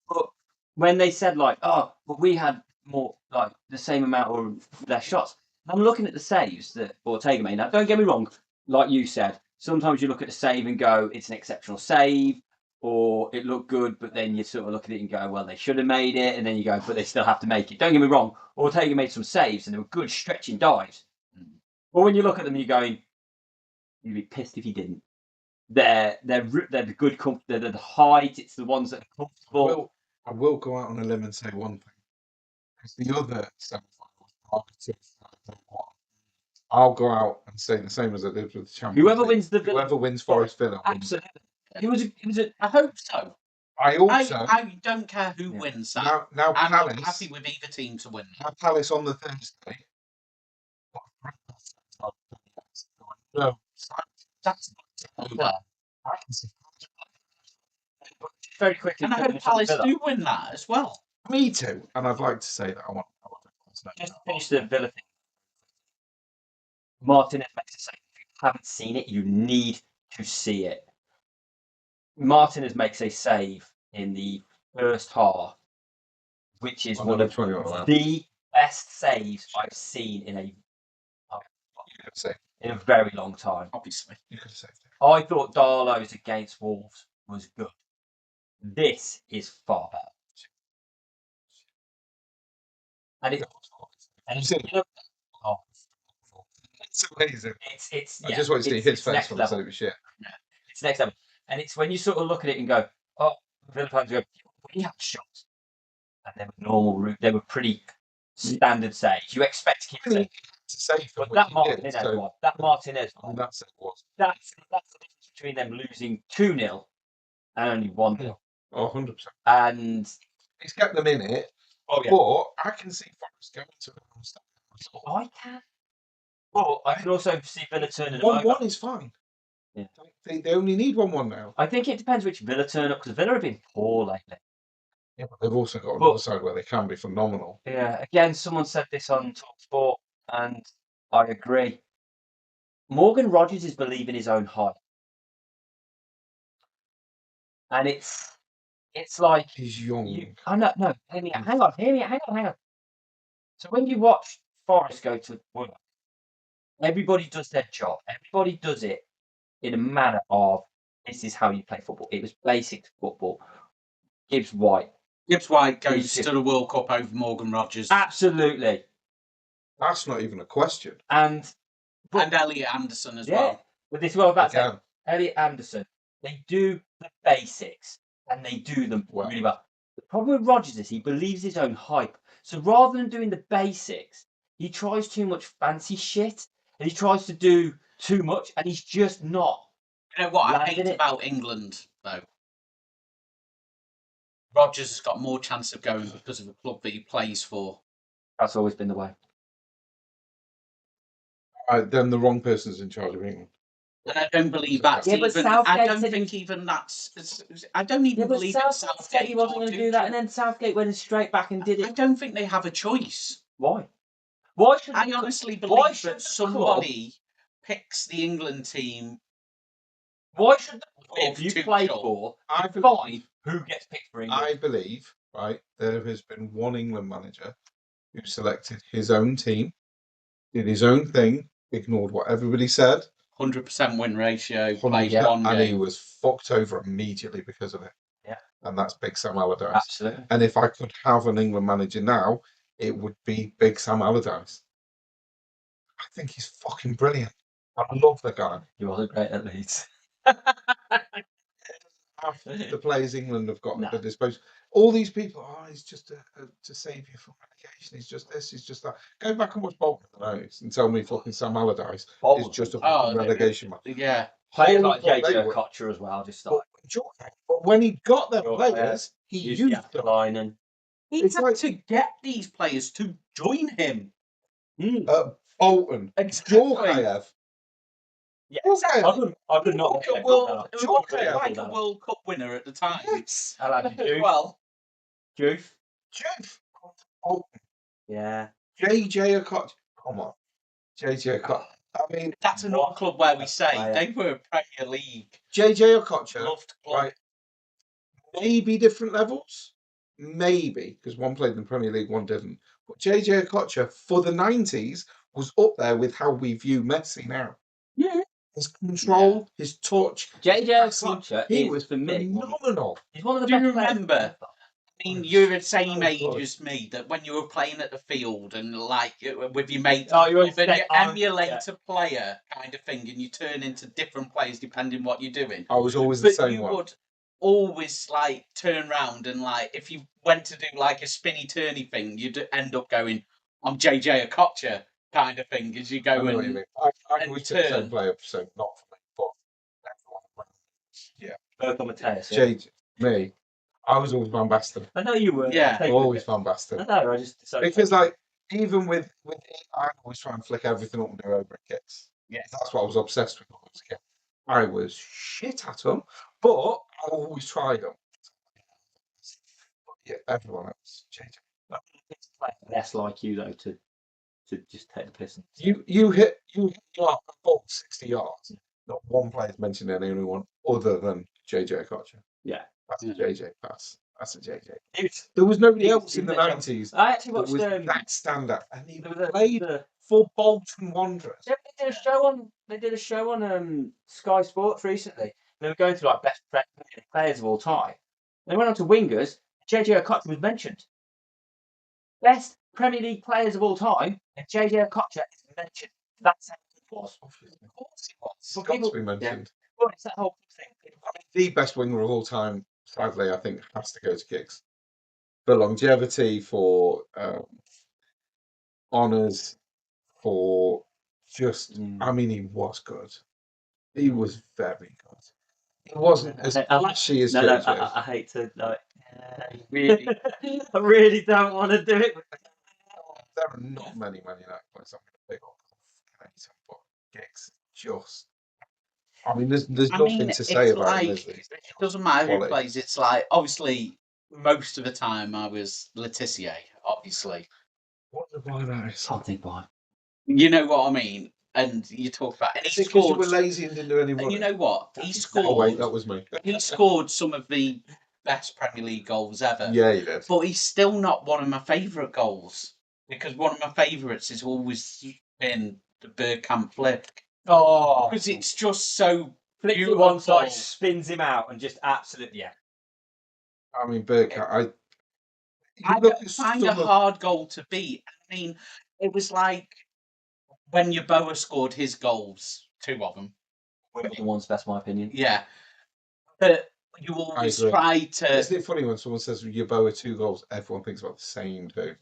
But when they said, like, oh, but we had more, like, the same amount or less shots, I'm looking at the saves that Ortega made. Now, don't get me wrong, like you said, sometimes you look at a save and go, it's an exceptional save, or it looked good, but then you sort of look at it and go, well, they should have made it, and then you go, but they still have to make it. Don't get me wrong, Ortega made some saves, and they were good stretching dives. But when you look at them, you're going, you'd be pissed if he didn't. They're the good, they're the height, it's the ones that are comfortable. I will go out on a limb and say one thing. Because the other semi-final was I'll go out and say the same as I did with the Champions Whoever League. wins the Whoever wins Forest Villa wins. Absolutely. It was I hope so. I don't care who wins that. Now I'm Palace, happy with either team to win. Now Palace on the Thursday. No, That's over. very quickly. And I hope Palace do win that as well. Me too. And I'd like to say that I want just to finish the Villa thing. Martinez makes a save. If you haven't seen it, you need to see it. Martinez makes a save in the first half, which is one of the best saves I've seen in a very long time. Obviously, you could have saved it. I thought Darlow's against Wolves was good. This is far better. And it's amazing. It's I just want to see his face when I said it was shit. It's next level. And it's when you sort of look at it and go, oh, Villa fans go, we have shots. And they were normal route. They were pretty standard saves. You expect to keep saying. But that Martinez one. That Martinez one. That's the difference between them losing 2-0 and only 1-0. Oh, 100%. And he's kept them in it. Oh yeah. But I can see Forest going to the non-stop. I can. But I can also see Villa turning them 1-1 over. is fine. Yeah. They only need 1-1 now. I think it depends which Villa turn up, because Villa have been poor lately. Yeah, but they've also got But- another side where they can be phenomenal. Yeah, again, someone said this on TalkSport, and I agree. Morgan Rogers is believing his own hype. And it's like He's young. no, hang on. So when you watch Forest go to work, everybody does their job. Everybody does it in a manner of, this is how you play football. It was basic football. Gibbs White. Gibbs White goes He's to the World Cup over Morgan Rogers Absolutely. That's not even a question. And and Elliot Anderson as yeah, well. but this is what I'm about to say. Again, Elliot Anderson, they do the basics and they do them Well. really well. The problem with Rodgers is he believes his own hype. So rather than doing the basics, he tries too much fancy shit and he tries to do too much, and he's just not. You know what I Landed hate it. about England, though? Rodgers has got more chance of going because of the club that he plays for. That's always been the way. then the wrong person's in charge of England. And I don't believe that's Yeah, but even. Southgate I don't said think even that's. I don't even Yeah, but believe that Southgate said Southgate he wasn't going to do that, and then Southgate went straight back and did I it. don't think they have a choice. Why? Why should I the- honestly why believe should that the somebody picks the England team. Why should the club With you Tuchel. play for I define who gets picked for England? I believe, right, there has been one England manager who selected his own team, did his own thing, ignored what everybody said, 100% win ratio, 100%, played one and he game. was fucked over immediately because of it. Yeah. And that's Big Sam Allardyce. Absolutely. And if I could have an England manager now, it would be Big Sam Allardyce. I think he's fucking brilliant. I love the guy. He wasn't great at Leeds. Half the players England have got No. at their disposal. All these people, he's just to save you from relegation. He's just this, he's just that. Go back and watch Bolton tonight and tell me fucking Sam Allardyce is just a fucking relegation man. Yeah. Players Whole like lot they JJ were. Okocha as well, just But, like but when he got them Sure, players, he used used the them. line and He It's had like- to get these players to join him. Bolton, Exactly. Djorkaeff. yeah, Djorkaeff. I could not Like a let World, that. Djorkaeff. like a World Cup winner at the time. Yes. I like As well. Juve. Jeff. Bolton. Yeah. JJ Okocha. Come on. JJ Okocha. I mean, That's another club where we say player. they were Premier League. JJ Okocha. Loved club. Right. Maybe different levels. Maybe, because one played in the Premier League, one didn't. But JJ Okocha for the 90s was up there with how we view Messi now. Yeah. His control, his touch. JJ passing, Okocha he is was for me. phenomenal. He's one of the Do you best players remember? ever. I mean, you're the same Oh, age God. as me. That when you were playing at the field and like with your mates, Oh, you always and you say, oh, emulate yeah. a player kind of thing, and you turn into different players depending what you're doing. I was always the But same you one. would always like turn round and like if you went to do like a spinny turny thing, you'd end up going, "I'm JJ Okocha" kind of thing as you I go know what you and mean. I and always took the same turn. player, so not for me, but everyone. Bertha Mateus. Yeah. JJ, me, I was always Van Basten. I know you were. Yeah. Always Van Basten. I know. I just decided Because like even with I always try and flick everything up and do over kicks. Yes. That's what I was obsessed with when I was a kid. I was shit at them, but I always tried them. But yeah, everyone else changed. less like you though to just take the piss. You hit your ball 60 yards. Not one player's mentioned anyone other than JJ Okocha. Yeah. That's a JJ pass. That's a JJ. It's, There was nobody He- else he in the was a 90s I actually that watched was them. that standout, and he There was played for Bolton Wanderers. yeah, they did a show on. They did a show on Sky Sports recently. They were going through like best players of all time. They went on to wingers. JJ Okocha was mentioned. Best Premier League players of all time, and JJ Okocha is mentioned. That's how it was. Of course he was. It's But got people- to be mentioned. Well, it's that whole thing. I mean, the best winger of all time, sadly, I think, has to go to Giggs. For longevity, for honours, for just, I mean, he was good. He was very good. He wasn't as flashy as JJ. I hate to. Really, I really don't want to do it. There are not many Man United players I'm going to pick up. But Giggs just. I mean, there's I nothing mean, to say it's about him. like, Is there? it doesn't matter who Quality. plays. It's like, obviously, most of the time I was Letitia, obviously. What the why that is? Something by. You know what I mean? And you talk about, and he Is it 'cause you scored. were lazy and didn't do any And running? you know what? He Oh wait, scored. that was me. He scored some of the best Premier League goals ever. Yeah, he did. But he's still not one of my favourite goals, because one of my favourites has always been the Bergkamp flick, Oh, because it's just so flicks it beautiful. one side, spins him out, and just absolutely I mean, Bergkamp. I look at find some a of- hard goal to beat. I mean, it was like when Yeboah scored his goals, 2 of them. Wimbledon one's best, my opinion. Yeah, but you always agree. try to. Isn't it funny when someone says Yeboah 2 goals, everyone thinks about the same two?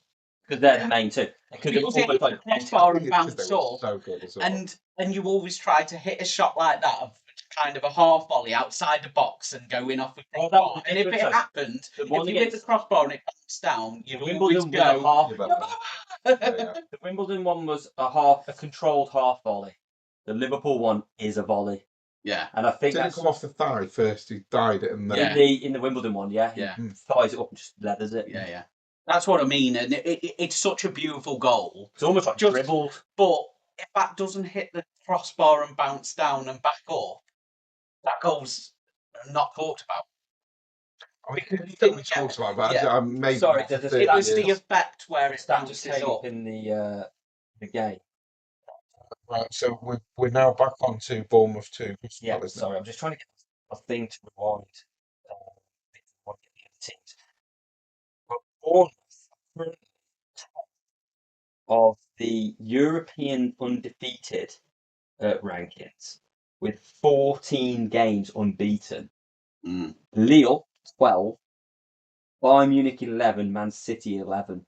Because they're the main two. Because they were Because it almost hit like the crossbar and It's 'cause bounce they were up. so good as well. And you always try to hit a shot like that, of kind of a half volley outside the box and go in off the Oh, crossbar. that was And if it different. happened, The if one you hit the against crossbar and it bounced down, you'd the always Wimbledon was a go. half. Yeah. The Wimbledon one was a controlled half volley. The Liverpool one is a volley, Yeah, and I think Didn't that's come off the thigh first. He died it, and then Yeah. in the Wimbledon one. Yeah, Yeah. He thighs it up and just leathers it. yeah. That's what I mean, and it's such a beautiful goal. It's almost like Just- dribbled. But if that doesn't hit the crossbar and bounce down and back up, that goal's not talked about. I mean, it didn't talk about, but Yeah. maybe Sorry, not for there's a 30 It was years. the effect where it Stand bounces tape up. in the game. Right, so we're now back on to Bournemouth 2. Crystal Yeah, Palace now. sorry, I'm just trying to get a thing to rewind. Want to get the other teams. But Bournemouth are currently top of the European undefeated rankings with 14 games unbeaten. Mm. Lille 12, Bayern Munich 11, Man City 11.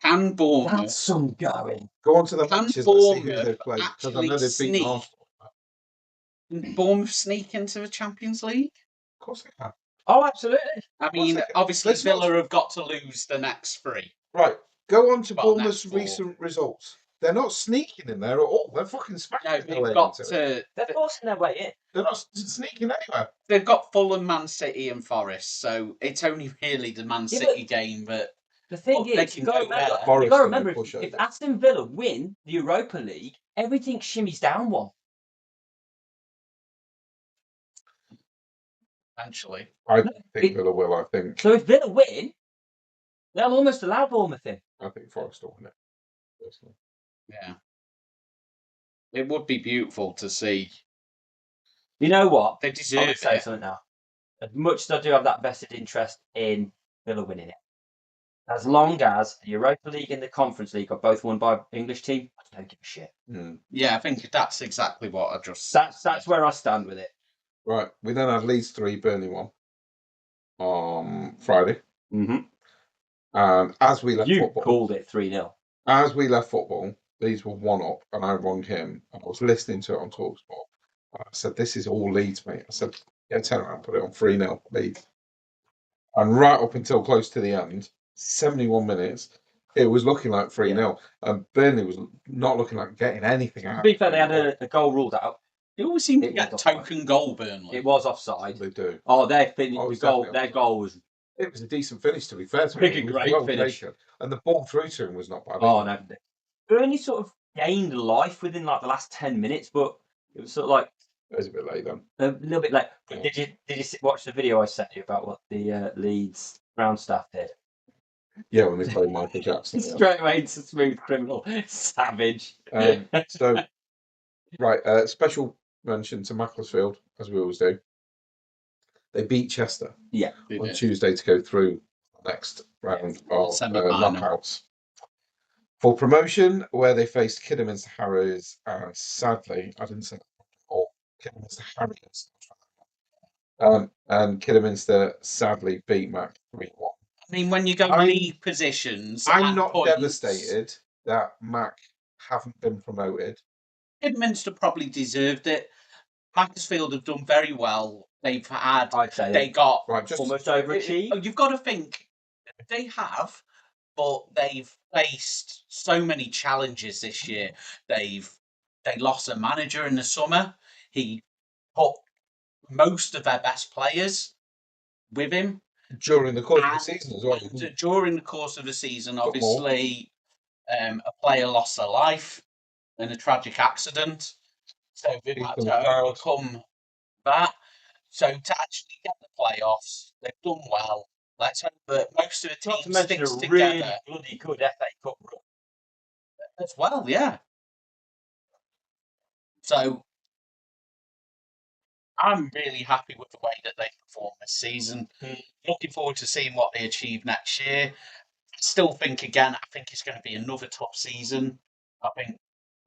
Can That's Bournemouth some going. Go on to the Can matches and see who Bournemouth they've played, because I actually know they've beaten sneak? Arsenal. Bournemouth sneak into the Champions League? Of course they can. Oh, absolutely. I mean, they can. obviously Let's not- Villa have got to lose the next 3. Right, go on to Well, Bournemouth's that's four. recent results. They're not sneaking in there at all. They're fucking smacking No, their way they've got into it. They're forcing their way in. They're not sneaking anywhere. They've got Fulham, Man City, and Forest, so it's only really the Man Yeah, City game that. The thing Well, they is, can you've got to go remember, there. Forest you've got to can remember push if over. Aston Villa win the Europa League, everything shimmies down one. Eventually. I think Villa will. I think So if Villa win, they'll almost allow Bournemouth in. Forest will win it. Personally. Yeah. It would be beautiful to see. You know what? They I'm deserve going to say it. something now. As much as I do have that vested interest in Villa winning it, as long as the Europa League and the Conference League are both won by English team, I don't give a shit. Yeah, I think that's exactly what I just. That's where I stand with it. Right, we then had Leeds 3, Burnley 1 on Friday. Mm-hmm. And as we left You football, called it 3-0. as we left football, Leeds were 1 up, and I rung him, and I was listening to it on TalkSport. And I said, "This is all Leeds, mate." I said, "Yeah, turn around, put it on 3-0 Leeds." And right up until close to the end, 71 minutes, it was looking like 3-0, and Burnley was not looking like getting anything out. To be fair, they had a goal ruled out. They always seem to It get was token goal, Burnley. It was offside. They do. Oh, they finished Oh, the it's goal. definitely Their offside. goal was. It was a decent finish, to be fair to Pretty him. It was great well finish. taken. And the ball through to him was not bad. Oh either. no. Burnley sort of gained life within like the last 10 minutes, but it was sort of like It was a bit late then. a little bit late. But Yeah. did you watch the video I sent you about what the Leeds ground staff did? Yeah, when they played Michael Jackson. Yeah. Straight away into Smooth Criminal, savage. So, right, special mention to Macclesfield, as we always do. They beat Chester They on did. Tuesday to go through the next round of Semi-final. knockouts. For promotion, where they faced Kidderminster Harriers, and sadly, I didn't say that, or Kidderminster Harriers. And Kidderminster sadly beat Mac 3-1. I mean, when you go I'm- league positions, I'm and not points, devastated that Mac haven't been promoted. Kidderminster probably deserved it. Macclesfield have done very well. they've had. I'd say They got Right, just almost overachieved. You've got to think they have, but they've faced so many challenges this year. They lost a manager in the summer. He put most of their best players with him during the course of the and- season as well. during the course of the season. Football. Obviously, a player lost their life in a tragic accident, so they've had Ethan to McLeod. overcome that. So to actually get the playoffs, they've done well. Let's hope that most of the Not to team mention a sticks really together bloody good FA Cup run. as well. Yeah. So I'm really happy with the way that they performed this season. Looking forward to seeing what they achieve next year. I still think, again, I think it's going to be another top season. I think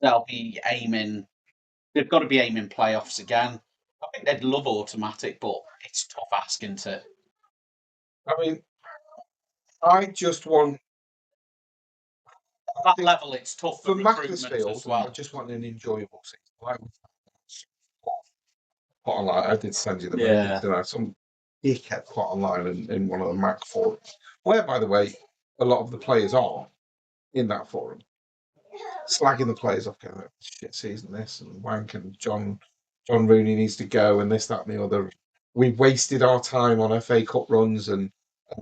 they'll be aiming, they've got to be aiming playoffs again. I think they'd love automatic, but it's tough asking to. I mean, I just want At that level, it's tough for for recruitment Macclesfield. as well. I just want an enjoyable season. Like, put online, I did send you the Yeah. message, didn't I? Some dickhead put online in one of the Mac forums, where, by the way, a lot of the players are in that forum, slagging the players off, going, shit season this, and wank, and John Rooney needs to go, and this, that, and the other. We've wasted our time on FA Cup runs, and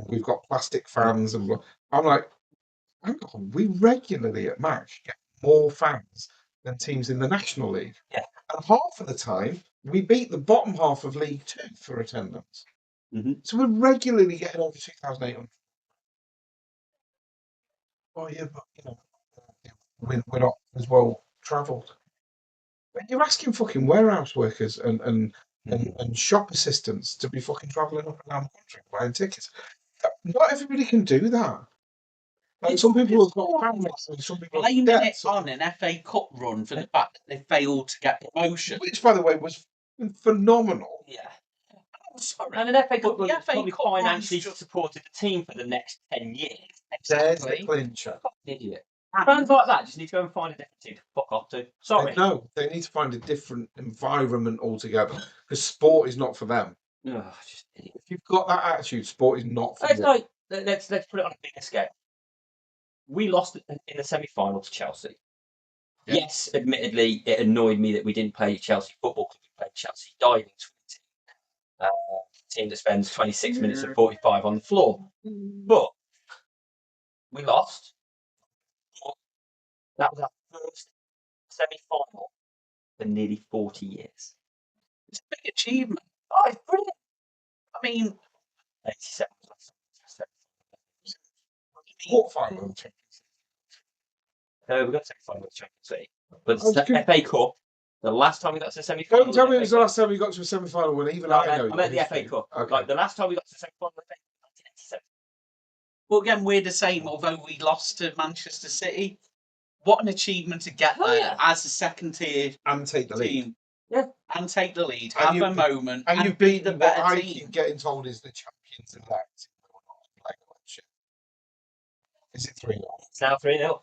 we've got plastic fans, and blah. I'm like, hang on, we regularly at Mac get more fans than teams in the National League. Yeah. And half of the time, we beat the bottom half of League Two for attendance. Mhm. So we're regularly getting over 2,800. Oh, yeah, but, you know, we're not as well travelled. But you're asking fucking warehouse workers and shop assistants to be fucking travelling up and down the country buying tickets. Not everybody can do that. Like, some people have got families, and some people have Blaming got it debts. on an FA Cup run for the fact that they failed to get promotion. Which, by the way, was phenomenal. Yeah. I'm sorry. And an FA Cup The run that's FA probably Cup run's financially just- supported the team for the next 10 years. There's the Exactly. clincher. Fucking idiot. Fans like that just need to go and find a different team to fuck off to. Sorry. No, they need to find a different environment altogether, because sport is not for them. Ugh, just idiot. If you've got that attitude, sport is not for It's you. like, let's put it on a bigger scale. We lost in the semi-final to Chelsea. Yeah. Yes, admittedly, it annoyed me that we didn't play Chelsea football because we played Chelsea diving team. Team that spends 26 minutes and 45 on the floor. But we lost. That was our first semi-final for nearly 40 years. It's a big achievement. Oh, it's brilliant. I mean, 87 was last Quarterfinal of the Champions we got semi-final with the Champions League. But Oh, the good. FA Cup, the last time we got to the semi-final. Don't tell me it was the FA last time we got to a semi-final when even No, I know. I meant the your FA history. Cup. Okay. Like the last time we got to the semi-final of the FA Cup, 1987. well, again, we're the same, although we lost to Manchester City. What an achievement to get Oh, there yeah. as a second tier And take the lead. team. Yeah. And take the lead, And have you- a moment, And you've be beaten the what better I team. keep getting told is the champions elect. Is it 3-0? It's now 3-0.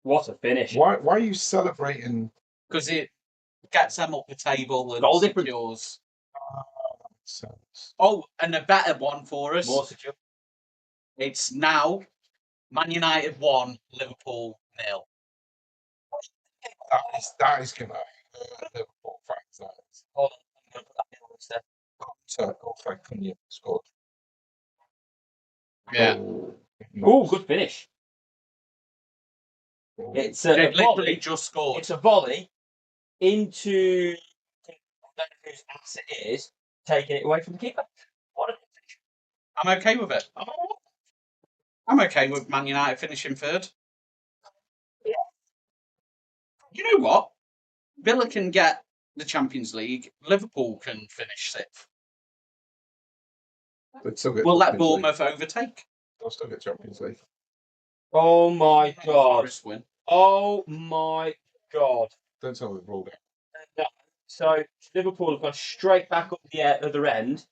What a finish. Why are you celebrating? Because it gets them up the table and Goal difference. secures. Sense. Oh, and a better one for us. More secure. It's now Man United 1, Liverpool 0. That is gonna hurt Liverpool fans. That is. Hold on. I'm going to put that in instead. Circle, thank you. Scored. Yeah. Oh, Oh, good finish. It's a They've literally volley. just scored. It's a volley into, I don't know whose ass it is, taking it away from the keeper. What a finish. I'm okay with it. I'm okay with Man United finishing third. Yeah. You know what? Villa can get the Champions League. Liverpool can finish sixth. But still get We'll let Champions League. Bournemouth overtake. They'll still get Champions League. Oh my God. Forest win. Oh my God. Don't tell me they've rolled it. No. So Liverpool have gone straight back up the other end,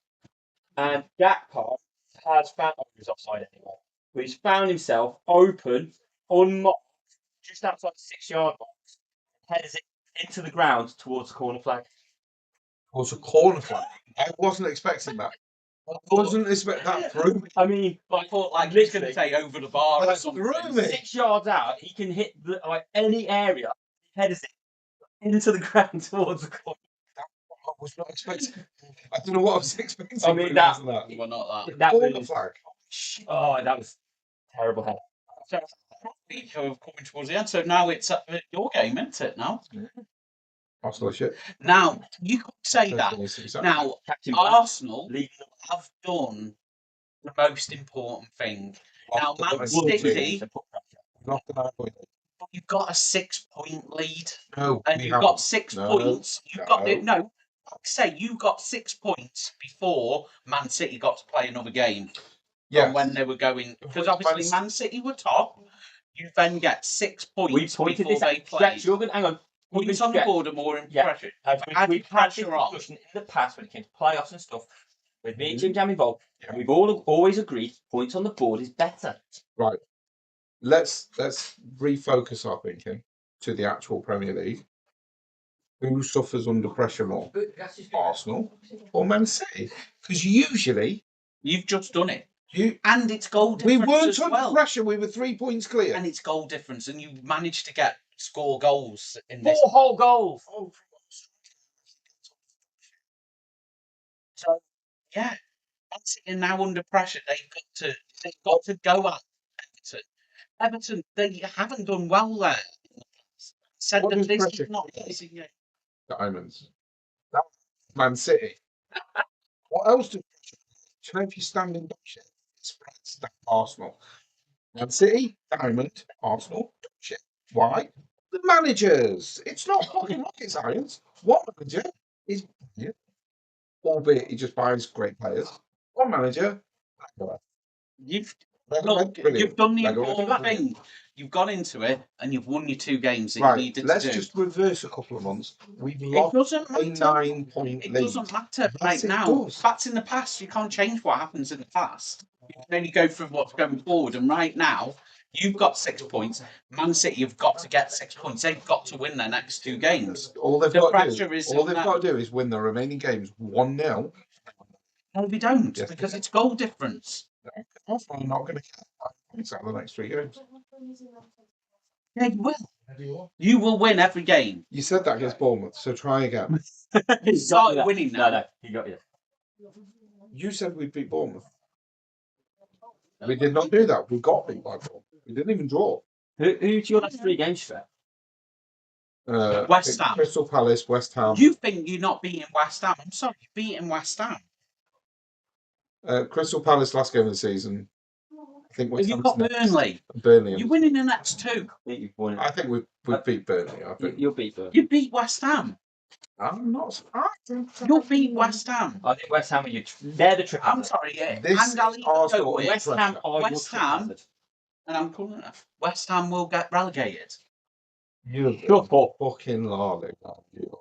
and Gakpo has found. Oh, he was offside anyway. But he's found himself open, unmarked, just outside the 6-yard box, headers it into the ground towards the corner flag. was a corner flag. I wasn't expecting that. I wasn't expecting that through. I mean, I thought like he's going to say over the bar or That's something. through me. 6 yards out, he can hit like any area, headers it into the ground towards the corner. I was not expecting. I don't know what I was expecting. I mean, but it that- wasn't that. Well, not that. That Corner was, flag. oh, that was terrible header. So we're coming towards the end. So now it's your game, isn't it? Now, Arsenal shit. now you could say that. Now Captain Black Arsenal leading have done the most important thing. Now, Man the City, to put pressure. Not that point. but you've got a 6-point lead, No, and we you've haven't. got 6 No, points. You've got no. no. Like I say you got 6 points before Man City got to play another game. Yeah. From when they were going, because Man obviously City- Man City were top. You then get 6 points We pointed before this they out. played. You're gonna hang on. Points on the board are more impressive. We've had this pressure on. discussion in the past when it came to playoffs and stuff. With me and Jim Jam involved, and we've always agreed points on the board is better. Right. Let's refocus our thinking to the actual Premier League. Who suffers under pressure more, Arsenal or Man City? Because usually You've just done it, you and it's goal we difference weren't as under well. pressure. We were 3 points clear. And it's goal difference, and you managed to score goals in this. 4 whole goals. So yeah, Man City are now under pressure. They've got to go at Everton. Everton, they haven't done well there. Said What that does this pressure is not cause? easy. Yeah. Diamonds. That's Man City. What else does pressure cause? You know, if you stand in shit, it spreads. That's Arsenal. Man City, diamond. Arsenal, shit. Why? The managers. It's not fucking rocket science. One manager is brilliant, albeit he just buys great players. One manager, You've Brilliant. you've done the Lego, important brilliant. thing. You've gone into it and you've won your 2 games that you Right, needed let's to do. just reverse a couple of months. We've It lost doesn't a matter. 9-point It lead. doesn't matter Yes, right it now. does. That's in the past. You can't change what happens in the past. You can only go from what's going forward. And right now, you've got 6 points. Man City have got to get 6 points. They've got to win their next 2 games. All they've The got to pressure do, is all on they've them. got to do is win the remaining games 1-0. No, we don't, Yes, because they it's goal difference. Arsenal are not going to get 5 points out of the next 3 games. Yeah, you will. You will win every game. You said that against Bournemouth, so try again. You started winning now. No, he got you. You said we'd beat Bournemouth. We did not do that. We got beat by Bournemouth. We didn't even draw. Who's your last 3 games for? West I think Ham. Crystal Palace, West Ham. You think you're not beating West Ham? I'm sorry, you're beating West Ham. Crystal Palace last game of the season. I think West You've Ham's got next. Burnley. Burnley. You're winning the next 2. I think you've won it. I think we beat Burnley. I think. You'll beat them. You beat West Ham. I'm not. You'll beat West Ham. I think West Ham are they're the trick I'm hazard. sorry, yeah. This And I'll even Arsenal go with, West West Ham are your West trick Ham. hazard. and I'm calling it, West Ham will get relegated. You Shut up. fucking lolly. You.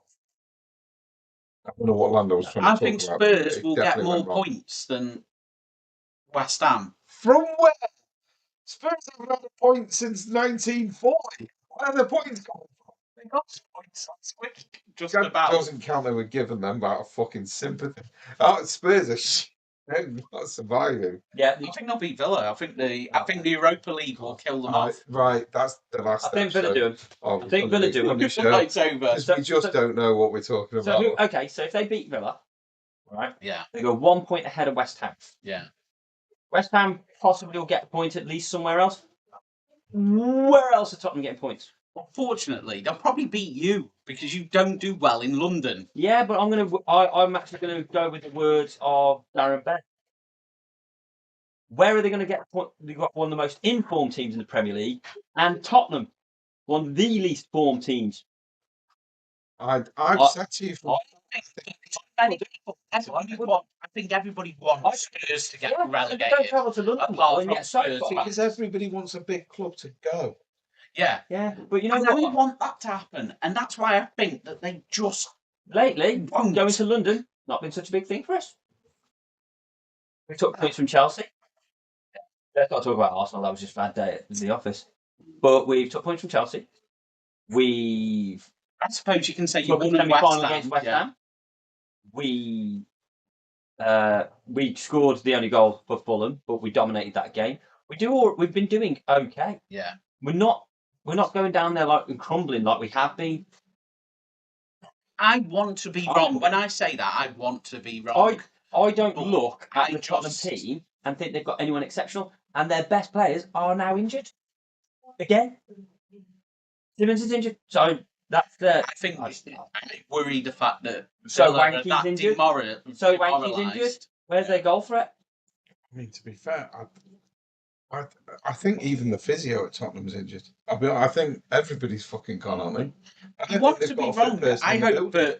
I don't know what Lando was trying to I talk think about, but Spurs it will get definitely more went wrong. points than West Ham. From where? Spurs haven't had a point since 1940. Where are the points coming from? They got points last week. Just That about. doesn't count. They were giving them out of fucking sympathy. Spurs are they're not surviving. Yeah, I think they'll beat Villa. I think the Europa League will kill them off. Right, that's the last. I think Villa do them. I think Villa do it. It's over. Because we just don't know what we're talking So about. so if they beat Villa, right, Yeah, they go 1 point ahead of West Ham. yeah. West Ham possibly will get a point at least somewhere else. Where else are Tottenham getting points? Unfortunately, they'll probably beat you because you don't do well in London. Yeah, but I'm actually gonna go with the words of Darren Bent. Where are they going to get a point? They've got one of the most informed teams in the Premier League, and Tottenham, one of the least formed teams. I've said to you for I think everybody wants Spurs to get They don't relegated. travel to London Apart and from get so Spurs, far. because everybody wants a big club to go. Yeah. Yeah, but you know And they what? want that to happen, and that's why I think that they just Lately, won't. going to London not been such a big thing for us. We took points from Chelsea. Let's not talk about Arsenal. That was just a bad day at the office. But we've took points from Chelsea. We've I suppose you can say you took a won at semi-final West Ham. against West Yeah. Ham. we scored the only goal for Fulham, but we dominated that game. We've been doing okay. Yeah. We're not going down there like and crumbling like we have been. I want to be wrong. When I say that, I want to be wrong. I don't But look at I the Tottenham just- team and think they've got anyone exceptional, and their best players are now injured again. Simmons is injured, so that's the. I think I- I worry the fact that So Villa are Wanky's that injured? So Wanky's injured? demoralised. Where's their goal threat? I mean, to be fair, I think even the physio at Tottenham's injured. I think everybody's fucking gone, aren't they? I want to be wrong.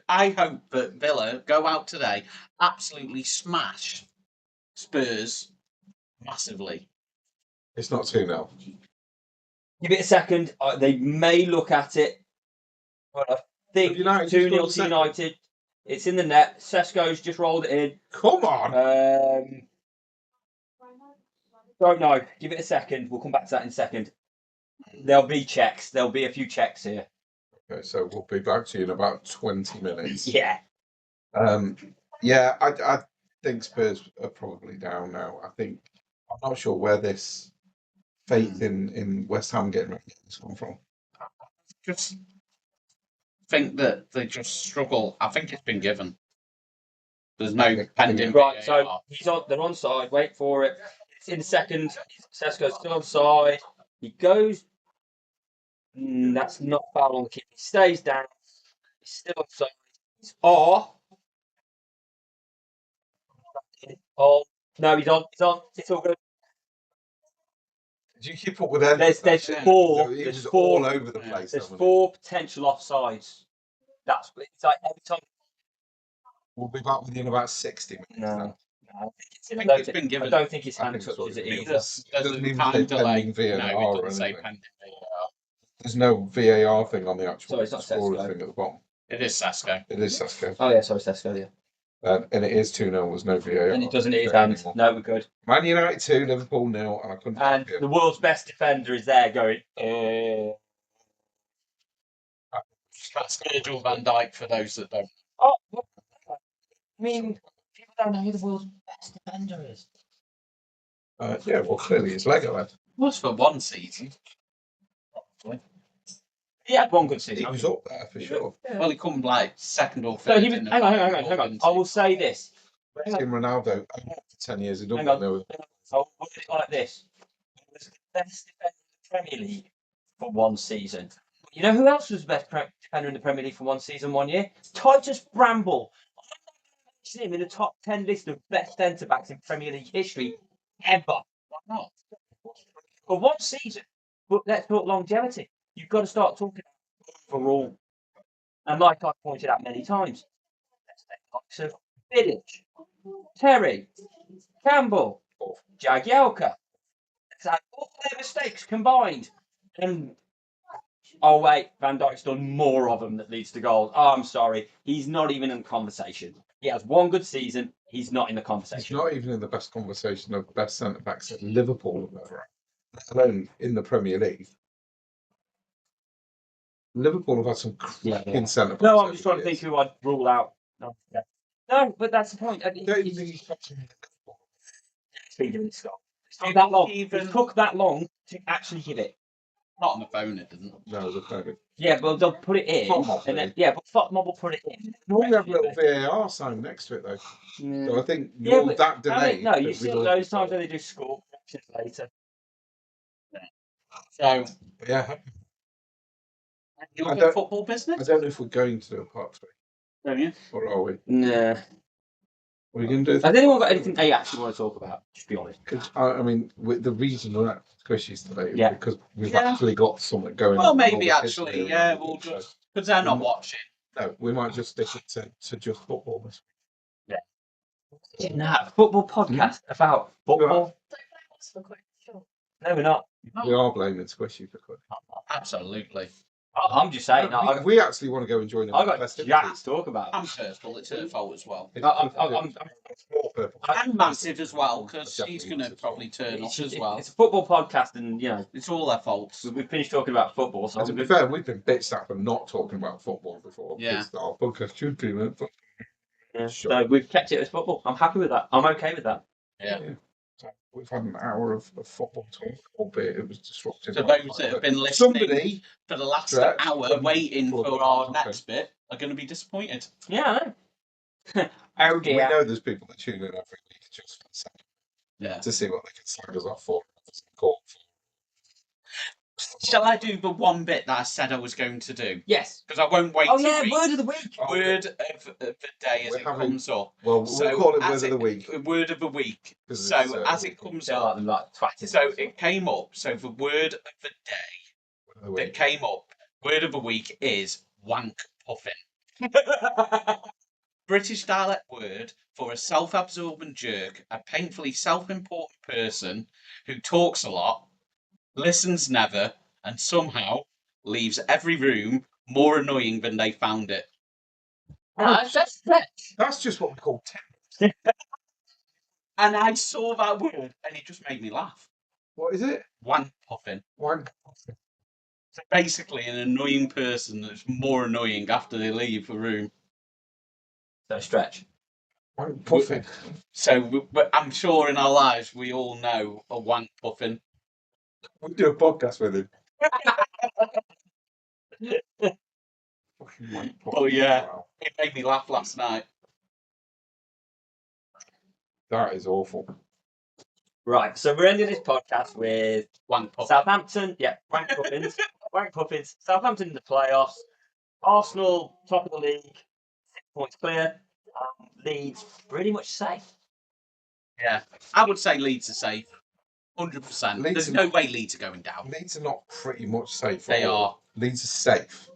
I hope that Villa go out today, absolutely smash Spurs massively. It's not 2-0. Give it a second. They may look at it, but I think United 2-0 scored to second. United. It's in the net. Sesko's just rolled it in. Come on. Don't know. Give it a second. We'll come back to that in a second. There'll be checks. There'll be a few checks here. Okay, so we'll be back to you in about 20 minutes. Yeah. Yeah, I think Spurs are probably down now. I'm not sure where this faith in West Ham getting ready has come from. Just think that they just struggle. I think it's been given. There's no pending. Right. So VAR. they're on side. Wait for it. It's in the second. Sesko's still on side. He goes. That's not foul on the keeper. He stays down. He's still on side. He's off. Oh no, he's on. He's on. It's all good. Did you keep up with that? There's four. It There's was four. all over the place. There's wasn't it? 4 potential offsides. That's it's like every time. We'll be back with you in about 60 minutes. No. now. I think it's been given. I don't think his I hand think it's touches it already either. There's doesn't a even time say delay. pending VAR No, or it doesn't say anything. pending VAR. There's no VAR thing on the actual Sorry, it's not scorers Sesko. thing at the bottom. It is Sasko. It is Sesko. Oh yeah, sorry, Sesko. Yeah. And it is 2-0. There's no VAR. And it doesn't hit his hand. anymore. No, we're good. Man United 2, Liverpool 0, and I couldn't. And help the you. world's best defender is there going. That's Virgil van Dijk for those that don't. Oh, I mean, people don't know who the world's best defender is. Yeah, well, clearly it's Lego lad. Was for one season. He had one good He season. was up there for sure. Well, he come like second or So third. he was. in the Hang final on. Golden I will say this. Messi and Ronaldo for 10 years. He don't Hang on. know. I'll put it like this. He was the best defender in the Premier League for one season. You know who else was the best defender in the Premier League for one season, 1 year? Titus Bramble. I'm him in the top 10 list of best centre backs in Premier League history ever. Why not? For one season. But let's talk longevity. You've got to start talking overall. And like I've pointed out many times, let's take the likes of Vidic, Terry, Campbell, Jagielka. Let's add all their mistakes combined. And oh wait, Van Dijk's done more of them that leads to goals. Oh, I'm sorry. He's not even in the conversation. He has one good season. He's not in the He's conversation. not even in the best conversation of best centre backs that Liverpool have ever had, let alone in the Premier League. Liverpool have had some cracking centre backs. No, I'm over just trying to the think years. who I'd rule out. No, but that's the point. I don't even think he's touching Liverpool. It's been given its goal. It's took that long. Even- It took that long to actually give it. Not on the phone, it didn't. No, there's no. Yeah, but they'll put it in, Footmob and then did. yeah, but Footmob will put it in. Normally have a little VAR sign next to it though. So I think you're but- that delayed. no, that you we see don't- those times where they do score corrections later. So, Yeah, you I look don't- at football I business, don't know if we're going to do a part 3, don't you? or are we? Nah. Are we going to do? Has anyone got anything they actually want to talk about? Just be honest. Because I mean, the reason we're not squishies today is Yeah. because we've Yeah. actually got something going. Well, on. maybe All the kids actually, are yeah, here, we'll so- just because they're not watching. No, we might just stick it to just football. this Nah, football podcast about football. No, we're not. week. We are blaming Squishy for quitting. Absolutely. I'm just saying. We actually want to go and join them. I got jack to talk about. I'm purple. It's her fault as well. It's I'm more purple. And massive as well because Definitely she's going to is. probably turn up as well. It's a football podcast, and you know It's all their faults. we've finished talking about football. So And to be fair, we've been bitched at for not talking about football before. Yeah. because our podcast should be about football. Yeah. Sure. So we've kept it as football. I'm happy with that. I'm okay with that. Yeah. So we've had an hour of football talk, albeit it was disrupted. So by those the that fact have been listening somebody for the last stretch hour couldn't waiting plug for it our in. next bit are going to be disappointed. Yeah, I know. Oh We dear. know there's people that tune in every week just for the sake Yeah. to see what they can slag us off for. Cool. Shall I do the one bit that I said I was going to do? Yes. Because I won't wait. Oh to yeah, read. word of the week. Word of the day as We're it having- comes up. Well, So we'll call it as word of the week. Word of the week. 'Cause So it's, as it comes Feel up. like them like twatted. So it came up. So the word of the day Word of the that week. came up. Word of the week is wank puffin. British dialect word for a self-absorbed jerk, a painfully self-important person who talks a lot, listens never, and somehow leaves every room more annoying than they found it. That's That's just what we call tip. And I saw that word and it just made me laugh. What is it? Wank puffin. Wank. So basically an annoying person that's more annoying after they leave the room. So stretch. Wank puffin. So but I'm sure in our lives we all know a wank puffin. We do a podcast with him. Fucking wank puffin. Oh yeah, Wow. it made me laugh last night. That is awful. Right, so we're ending this podcast with Wank puffin. Southampton. Yeah, wank puffins. Wank puffins. Southampton in the playoffs. Arsenal top of the league, 6 points clear. Leeds pretty much safe. Yeah, I would say Leeds are safe. 100%. Leeds There's are- no way Leeds are going down. Leeds are not pretty much safe. They at all. are. Leeds are safe.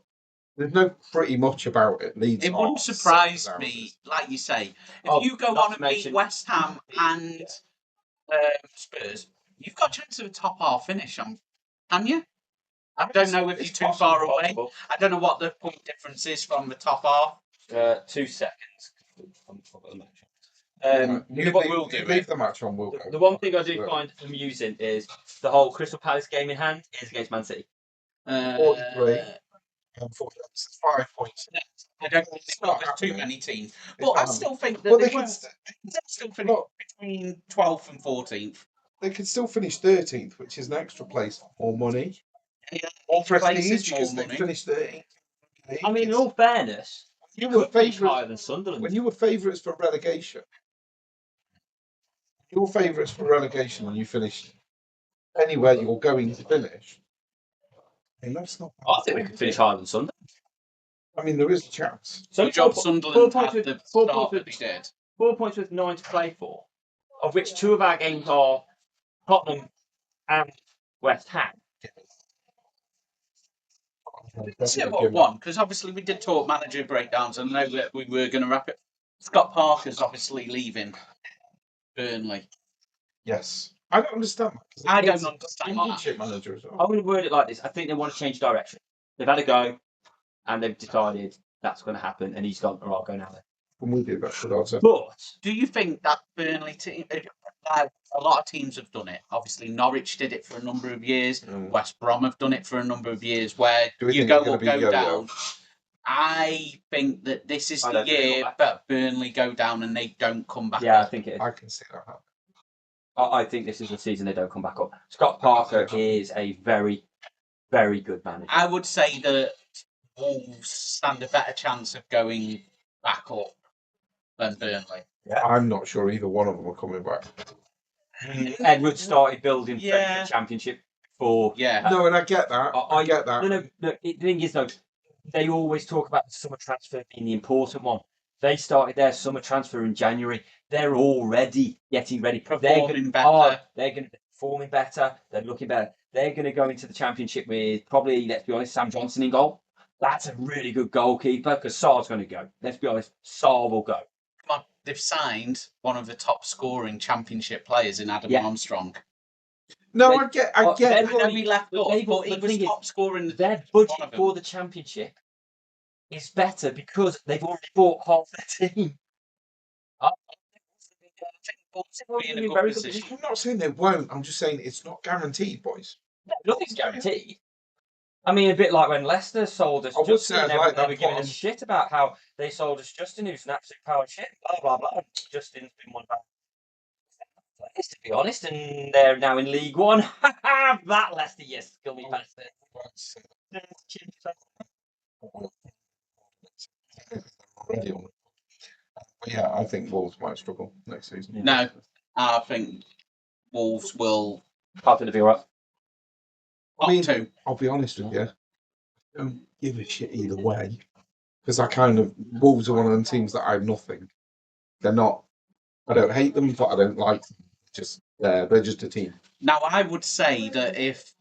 There's no pretty much about it. Leeds. It are wouldn't safe surprise as me, houses. like you say, if Oh, you go not on to and beat mention- West Ham and Spurs, you've got a chance of a top half finish, can you? I don't know if It's you're too far away. possible. I don't know what the point difference is from the top half. 2 seconds. You what leave, we'll do you it. leave the match on. We'll The, go. the one thing I do find amusing is the whole Crystal Palace game in hand is against Man City. 43. 5 points. I don't think It's not there's too happening. many teams. It's But not I happening. still think that Well, they they can, will still finish look, between 12th and 14th. they can still finish 13th, which is an extra place, more money, Yeah, more each place prestige is more because they money. finished 13th. I mean, in all fairness, you could were finish favourites higher than Sunderland. when you were favourites for relegation. You were favourites for relegation when you finished anywhere you're going to finish. I mean, that's not. I think we could finish higher than Sunderland. I mean, there is a chance. So Good job 4 Sunderland points had with- the 4 start points that with- they did. 4 points with 9 to play for, of which 2 of our games are Tottenham and West Ham. Let's see what won, because obviously we did talk manager breakdowns, and I know that we were going to wrap it. Scott Parker's obviously leaving Burnley. Yes, I don't understand that. 'cause I don't it's a understand that. championship manager as well. I'm going to word it like this. I think they want to change direction. They've had a go, and they've decided that's going to happen, and he's gone, all right, I'll go now then. When we did that, with ourselves. But Do you think that Burnley team, a lot of teams have done it. Obviously, Norwich did it for a number of years. Mm. West Brom have done it for a number of years, where Do we you think go it's gonna up, be go yo-yo? down. I think that this is I the don't think they'll year go back. that Burnley go down and they don't come back yeah, I up. think it is. I can see that happening. I think this is the season they don't come back up. Scott Parker is a very, very good manager. I would say that Wolves stand a better chance of going back up than Burnley. I'm not sure either one of them are coming back. Edwards started building for Yeah. the championship before. Yeah. No, and I get that. I get that. No. The thing is, though, they always talk about the summer transfer being the important one. They started their summer transfer in January. They're already getting ready. Performing better. They're going to be performing better. They're looking better. They're going to go into the championship with probably, let's be honest, Sam Johnson in goal. That's a really good goalkeeper because Sar's going to go. Let's be honest, Sar will go. Come on, they've signed one of the top scoring championship players in Adam Yeah. Armstrong. No, They- I get. they're I know probably- he left off, they- but he the was thing is, top scoring. Their one budget of them. for the championship is better because they've already bought half their team. I think Wolves Well, will be in they're a in good very good position. I'm not saying they won't. I'm just saying it's not guaranteed, boys. Nothing's guaranteed. I mean, a bit like when Leicester sold us I would Justin, say and I'd like they that were giving one. us shit about how they sold us Justin, who's an absolute power shit, blah, blah, blah. Justin's been one of our players, to be honest, and they're now in League One. That Leicester, you scummy bastard. But yeah, I think Wolves might struggle next season. No, I think Wolves will I think they'll be all right. I mean, top two. I'll be honest with you, I don't give a shit either way. Because Wolves are one of them teams that I have nothing. They're not, I don't hate them, but I don't like them. Just they're just a team. Now, I would say that if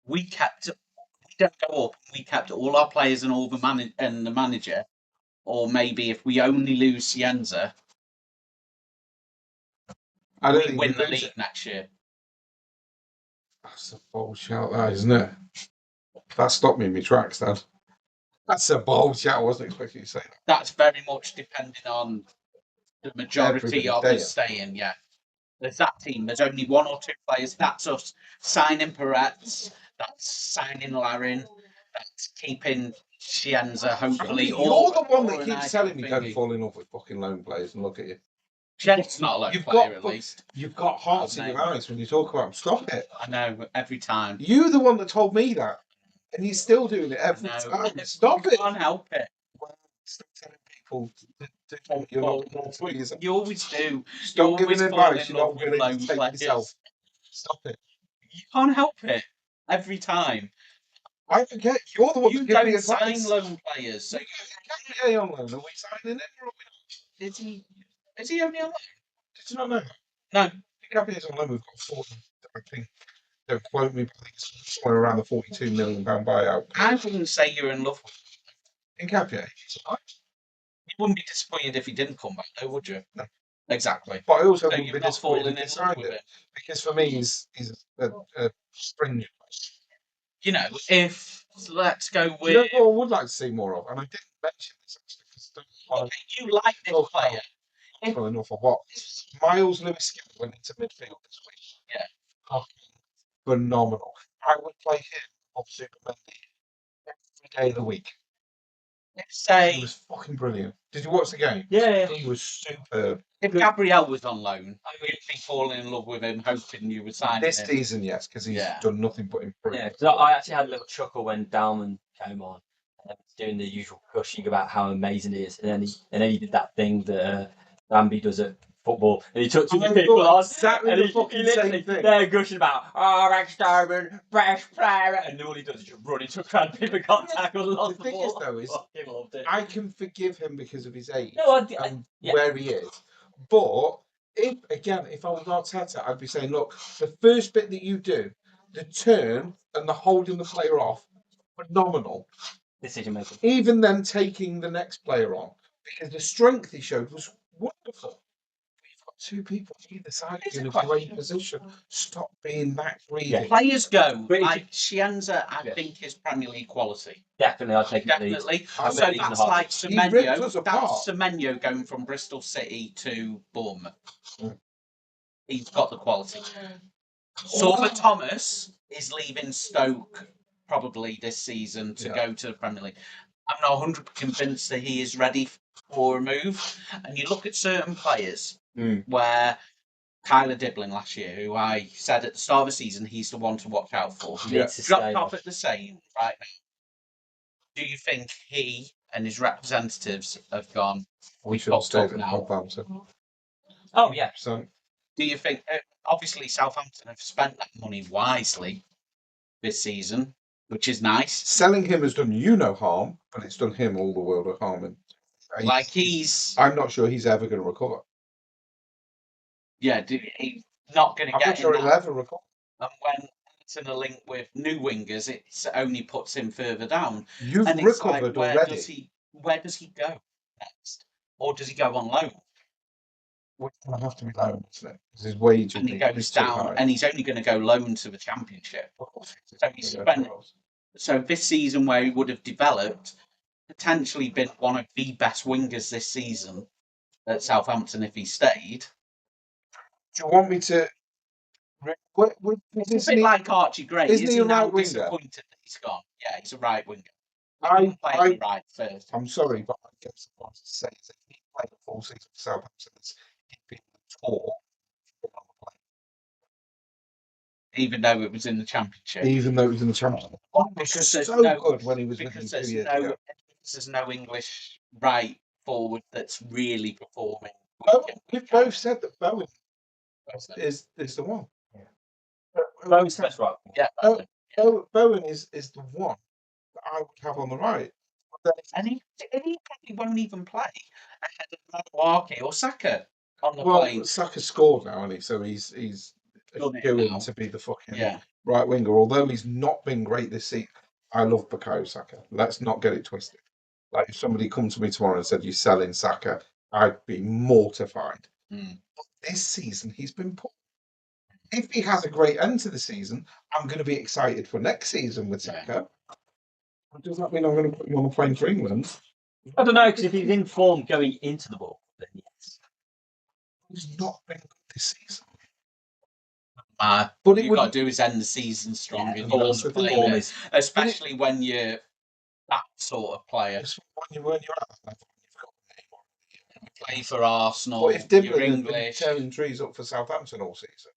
we don't go up, we kept all our players and all the the manager, or maybe if we only lose Cienza, I don't we think win we the lose league it. next year. That's a bold shout, that, isn't it? That stopped me in my tracks, then. That's a bold shout. I wasn't expecting you to say that. That's very much depending on the majority Everybody of us staying. Yeah, there's that team. There's only one or two players. That's us signing Peretz. That's signing Larin. That's keeping Cienza. Hopefully, You're or the one or that an keeps telling me don't thingy. fall in love with fucking lone players, and look at you. Cienza's not a low You've player, got- at least. You've got hearts in your eyes when you talk about them. Stop it. I know every time. You're the one that told me that. And you're still doing it every No, time. Stop it. Can't help it. Stop telling people to do you're not please. You always do. Stop you giving always fall advice in you're love not with willing lone to take players. yourself. Stop it. You can't help it. Every time. I forget. You're the one You that's giving me don't sign advice. lone players. So Gabriel on loan. Are we signing him or are we not? is he only on loan? Did you not know? No. Gabriel's on loan. We've got 40. I think. Don't quote me, but I think it's somewhere around the £42 million buyout. I wouldn't say you're in love with him. In Gabriel, You wouldn't be disappointed if he didn't come back, though, would you? No. Exactly. but I also So wouldn't you're be not disappointed falling if in he love signed with it. him. Because for me, he's a fringe. You know, if let's go Do with you know what I would like to see more of? And I didn't mention this actually because okay, you like this Oh, player. well enough of what Miles Lewis Skelly went into midfield this week. Yeah. Fucking phenomenal. I would play him on Super Mendy every day of the week. Say He was fucking brilliant. Did you watch the game? Yeah. He was superb. if Gabriel was on loan, you'd be falling in love with him, hoping you would sign This him. season, yes, because he's Yeah. done nothing but improve. Yeah, because I actually had a little chuckle when Dalman came on, doing the usual gushing about how amazing he is, and then he did that thing that Bambi does at football, and he touches the people on, exactly and the he fucking literally same thing. they're gushing about Rex Darman, best player, and all he does is just run into a crowd of people, can't tackle, lost The the thing ball. is, though, is Fucking loved it. I can forgive him because of his age No, and yeah. where he is. But if I was Arteta, I'd be saying, look, the first bit that you do, the turn and the holding the player off, phenomenal. Decision making. Even then taking the next player on, because the strength he showed was wonderful. You've got two people either side Here's in a a great question. position. Stop being that greedy. Yeah. Players go. But if Like Cienza, I Yeah. think is Premier League quality. Definitely, I'd take it. Definitely. I So bet he's that's in a like He ripped us Semenyo. apart. That's Semenyo going from Bristol City to Bournemouth. Mm. He's got the quality. Sorba Thomas is leaving Stoke probably this season to go to the Premier League. I'm not 100% convinced that he is ready for a move. And you look at certain players where Kyler Dibbling last year, who I said at the start of the season he's the one to watch out for, Needs to dropped stay. off at the same right now. Do you think he and his representatives have gone? We should got have stayed tough at now. Southampton. Oh yeah. So Do you think? Obviously, Southampton have spent that money wisely this season, which is nice. selling him has done you no harm, but it's done him all the world of harm. And Like he's I'm not sure he's ever going to recover. he's not going to I'm get not sure in he'll that. ever recover. And when it's in a link with new wingers, it only puts him further down. You've And it's like, recovered where already. where does he go next, or does he go on loan? It's going to have to be loan, isn't it? Because his wage And he is goes too down, high. and he's only going to go loan to the Championship. So he's Yeah. spent. So this season, where he would have developed, potentially been one of the best wingers this season at Southampton if he stayed. Do you want me to? It's a bit like Archie Gray. Isn't Is he he a now right winger? disappointed that he's he's gone. Yeah, he's a right winger. I, Play I, him right first. I'm sorry, but I guess the point to say is if he played a full season for Southampton, he'd be on the tour, Even though it was in the Championship. even though he was in the Championship. Because So there's good when he was with you because 2 there's years no ago. because there's no English right forward that's really performing. We've both said that Bowen is the one. Bowen's that's right. Yeah, Bowen is the one that I would have on the right. and he probably won't even play ahead of Madueke or Saka on the Well, plane. Saka scored now, hasn't he? So he's Done it going now. to be the fucking Yeah, right winger. Although he's not been great this season, I love Bukayo Saka. Let's not get it twisted. Like if somebody come to me tomorrow and said you're selling Saka, I'd be mortified. Mm. But this season he's been poor. If he has a great end to the season, I'm going to be excited for next season with Saka. Does that mean I'm going to put him on the plane for England? I don't know, because if he's in form going into the ball, then yes. He's not been good this season. But But it you've would got to do is end the season strong, Yeah, and form- you're on the form plane, is- especially when you're that sort of player. It's when you're at that level, you've got the name. Play for Arsenal, But if you're Diblin had been English. tearing trees up for Southampton all season,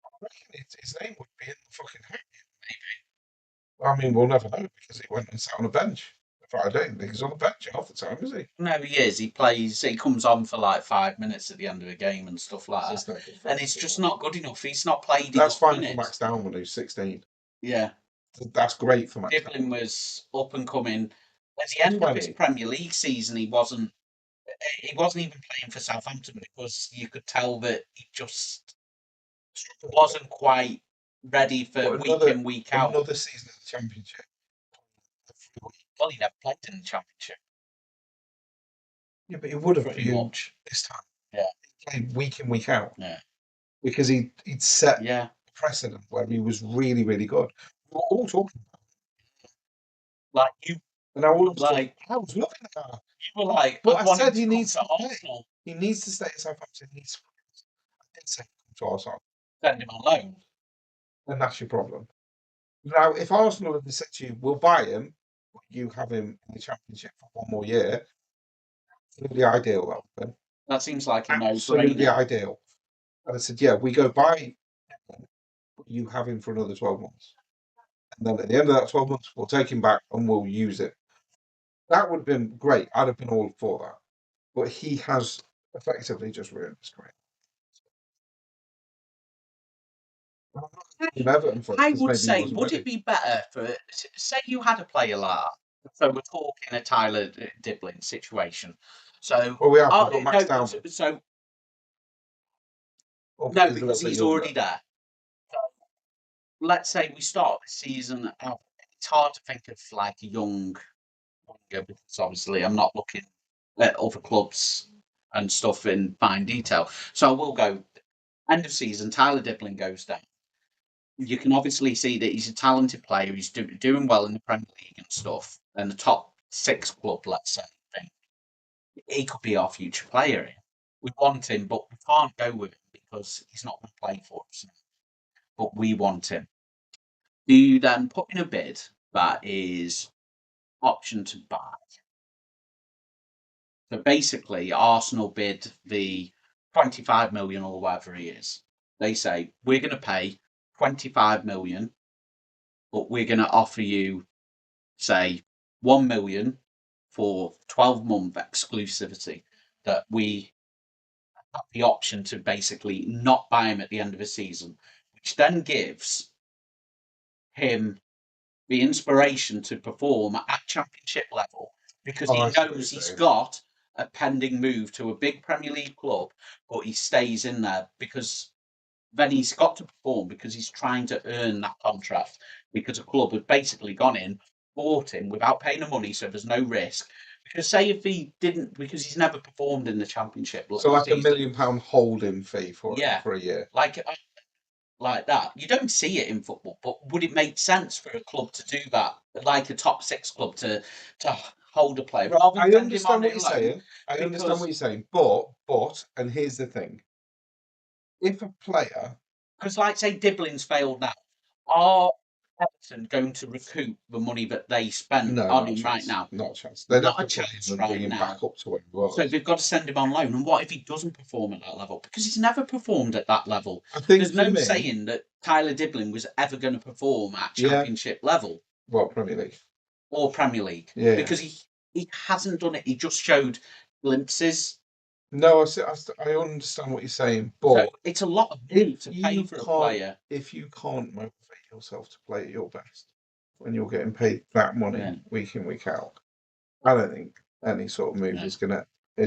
I reckon his name would be in the fucking hat. Maybe. I mean, we'll never know because he went and sat on a bench. I don't think he's on the bench half the time, is he? No, he is. He plays. He comes on for like 5 minutes at the end of a game and stuff like that. It's no good for And him. it's just not good enough. He's not played That's enough fine for minutes. Max Downman, who's 16. Yeah, That's great for Max Diblin Downman. was up and coming. At the end of his 20. Premier League season, he wasn't even playing for Southampton because you could tell that he just wasn't quite ready for But week in, week out. Another season of the Championship. Well, he never played in the Championship Yeah, but he would have pretty been much. this time. Yeah. He played week in, week out. Yeah. Because he'd set Yeah. a precedent where he was really, really good. We were all talking about it. Like you, And I was like I was loving that. you were like, But I I want him said to he come needs to to play. Arsenal. He needs to stay at Southampton. He needs to I did say come to Arsenal. Send him on loan. And that's your problem. Now, if Arsenal had said to you, we'll buy him, but you have him in the Championship for 1 more year, absolutely ideal, that would be. That seems like a Absolutely no-brainer. ideal. And I said, yeah, we go buy him, but you have him for another 12 months. And then at the end of that 12 months, we'll take him back and we'll use it. That would have been great. I'd have been all for that. But he has effectively just ruined his career. Everton for it, I 'cause would maybe he say, wasn't would ready. it be better for, say you had a player like that? So we're talking a Tyler Diblin situation. So, Well, we have. We've got Max no, Downman. so Or no, he's a little because bit he's younger. already there. So, let's say we start the season out. It's hard to think of like a young winger because obviously I'm not looking at other clubs and stuff in fine detail. So we'll go end of season. Tyler Diblin goes down. You can obviously see that he's a talented player. He's doing well in the Premier League and stuff, and the top 6 club, let's say. I think he could be our future player here. We want him, but we can't go with him because he's not going to play for us. But we want him. Do you then put in a bid that is option to buy? So basically, Arsenal bid the 25 million or whatever he is. They say, we're going to pay 25 million, but we're going to offer you, say, 1 million for 12-month exclusivity, that we have the option to basically not buy him at the end of a season, which then gives him the inspiration to perform at Championship level because Oh, I he see what knows you're he's saying. got a pending move to a big Premier League club, but he stays in there because then he's got to perform because he's trying to earn that contract because a club has basically gone in, bought him without paying the money, so there's no risk. Because say if he didn't, because he's never performed in the Championship. So like season, £1 million holding fee for Yeah. it for a year. like that. You don't see it in football, but would it make sense for a club to do that, like a top 6 club to hold a player rather than I send him on understand what a you're loan? saying. I understand because- what you're saying. But, and here's the thing. If a player, Because, like, say, Diblin's failed now. Are Everton going to recoup the money that they spent No, on not a him right chance. now? Not a chance. They'd Not have a to play chance him and right bring him now. back up to where he was. So they've got to send him on loan. And what if he doesn't perform at that level? Because he's never performed at that level. I think There's for no me, saying that Tyler Dibblin was ever going to perform at Yeah. Championship level well, Premier League. or Premier League. Yeah. Because he hasn't done it. He just showed glimpses. No, I understand what you're saying, So but it's a lot of money if to pay you for a can't, player. if you can't motivate yourself to play at your best when you're getting paid that money Yeah. week in, week out, I don't think any sort of move No. is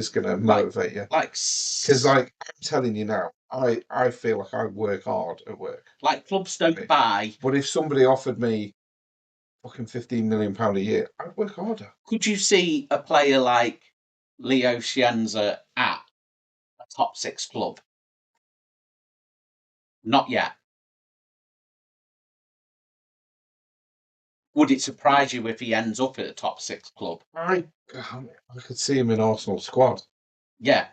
gonna motivate you. Because I'm telling you now, I feel like I work hard at work. Like clubs don't buy. But if somebody offered me fucking £15 million a year, I'd work harder. Could you see a player like Leo Chienza at a top 6 club? Not yet. Would it surprise you if he ends up at a top 6 club? I could see him in Arsenal's squad. Yeah.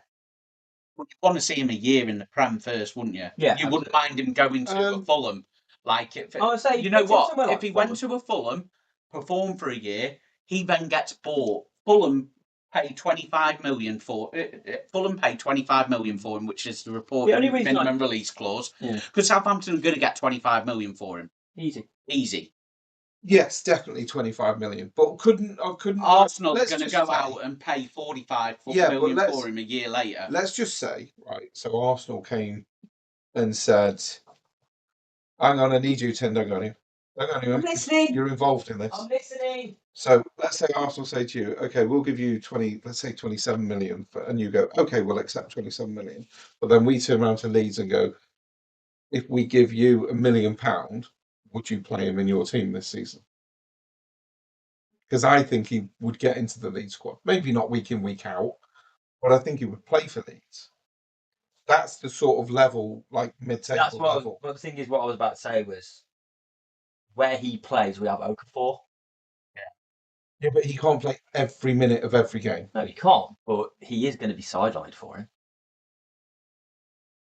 Would you want to see him a year in the Prem first, wouldn't you? Yeah, You wouldn't mind him going to a Fulham. Like if I would say, you know put him what? somewhere If like he went to a Fulham, performed for a year, he then gets bought. Fulham paid 25 million for Fulham paid 25 million for him, which is the report The only reason minimum release clause. Yeah. Because Southampton are going to get 25 million for him. Easy. Yes, definitely 25 million. But couldn't Arsenal are let's going to just go say- out and pay 45 Yeah, but million let's- for him a year later. Let's just say, right, so Arsenal came and said, hang on, I need you, Tim, don't go anywhere. Don't go anywhere. listening. You're involved in this. I'm listening. So let's say Arsenal say to you, okay, we'll give you 27 million, and you go, okay, we'll accept 27 million. But then we turn around to Leeds and go, if we give you £1 million, would you play him in your team this season? Because I think he would get into the Leeds squad. Maybe not week in, week out, but I think he would play for Leeds. That's the sort of level, like mid-table That's what. level. But the thing is, what I was about to say was, where he plays, we have Okafor. Yeah, but he can't play every minute of every game. No, he can't. But he is going to be sidelined for him.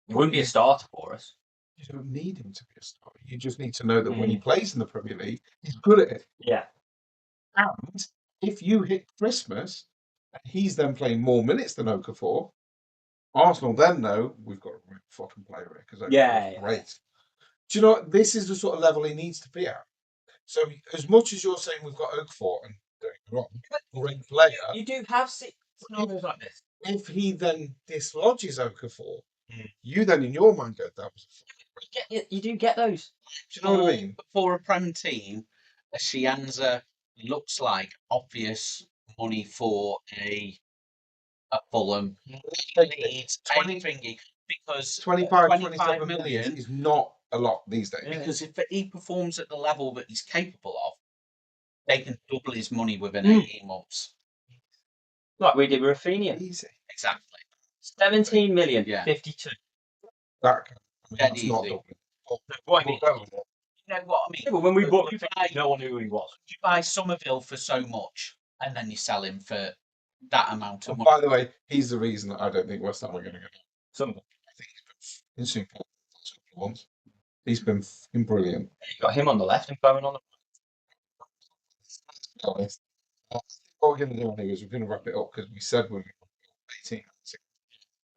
He wouldn't be a starter for us. You don't need him to be a starter. You just need to know that when he plays in the Premier League, he's good at it. Yeah. And if you hit Christmas and he's then playing more minutes than Okafor, Arsenal then know we've got a great fucking player here because Yeah. great. Do you know what? This is the sort of level he needs to be at. So as much as you're saying we've got Okafor and don't get me wrong, great player, You do have scenarios like this. if he then dislodges Okafor, you then in your mind go, that was You do get those. do you know what I mean? For a Prem team, a Chienza looks like obvious money for a Fulham. Leeds, 20 thingy, because 25 25 million million. is not a lot these days. Yeah. Because if he performs at the level that he's capable of, they can double his money within 18 months. Like we did with Rafinha. Easy. Exactly. 17 million. Yeah. 52. That Dead that's not easy. double. What I mean, We'll go with it. You know what I mean? yeah, but when we But bought you him, buy- no one knew who he was. You buy Somerville for so much, and then you sell him for that amount of And money. by the way, he's the reason that I don't think West Ham are going to go. Some I think he's been in super once. He's been fucking brilliant. you got him on the left and Bowen on the Honest. I think what we're going to do anyway is we're going to wrap it up because we said we're going to 18.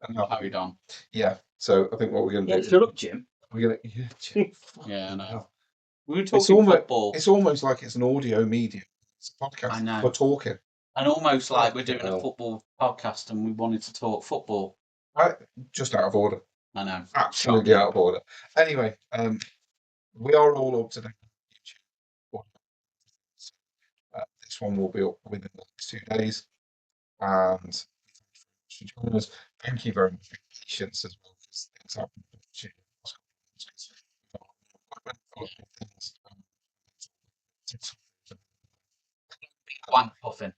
And now, Carried on. yeah. So I think what we're going to Yeah, do shut up, Jim. we're going to Jim, Yeah, I know. hell. We were It's talking almost football, it's almost like it's an audio medium. It's a podcast. I know. for talking. and almost like we're doing Hell. a football podcast, and we wanted to talk football. Just out of order. I know. Absolutely out of order. Anyway, we are all up to date on YouTube. This one will be up within the next 2 days. And thank you very much for your patience as well. Because things happen. Wank puffing.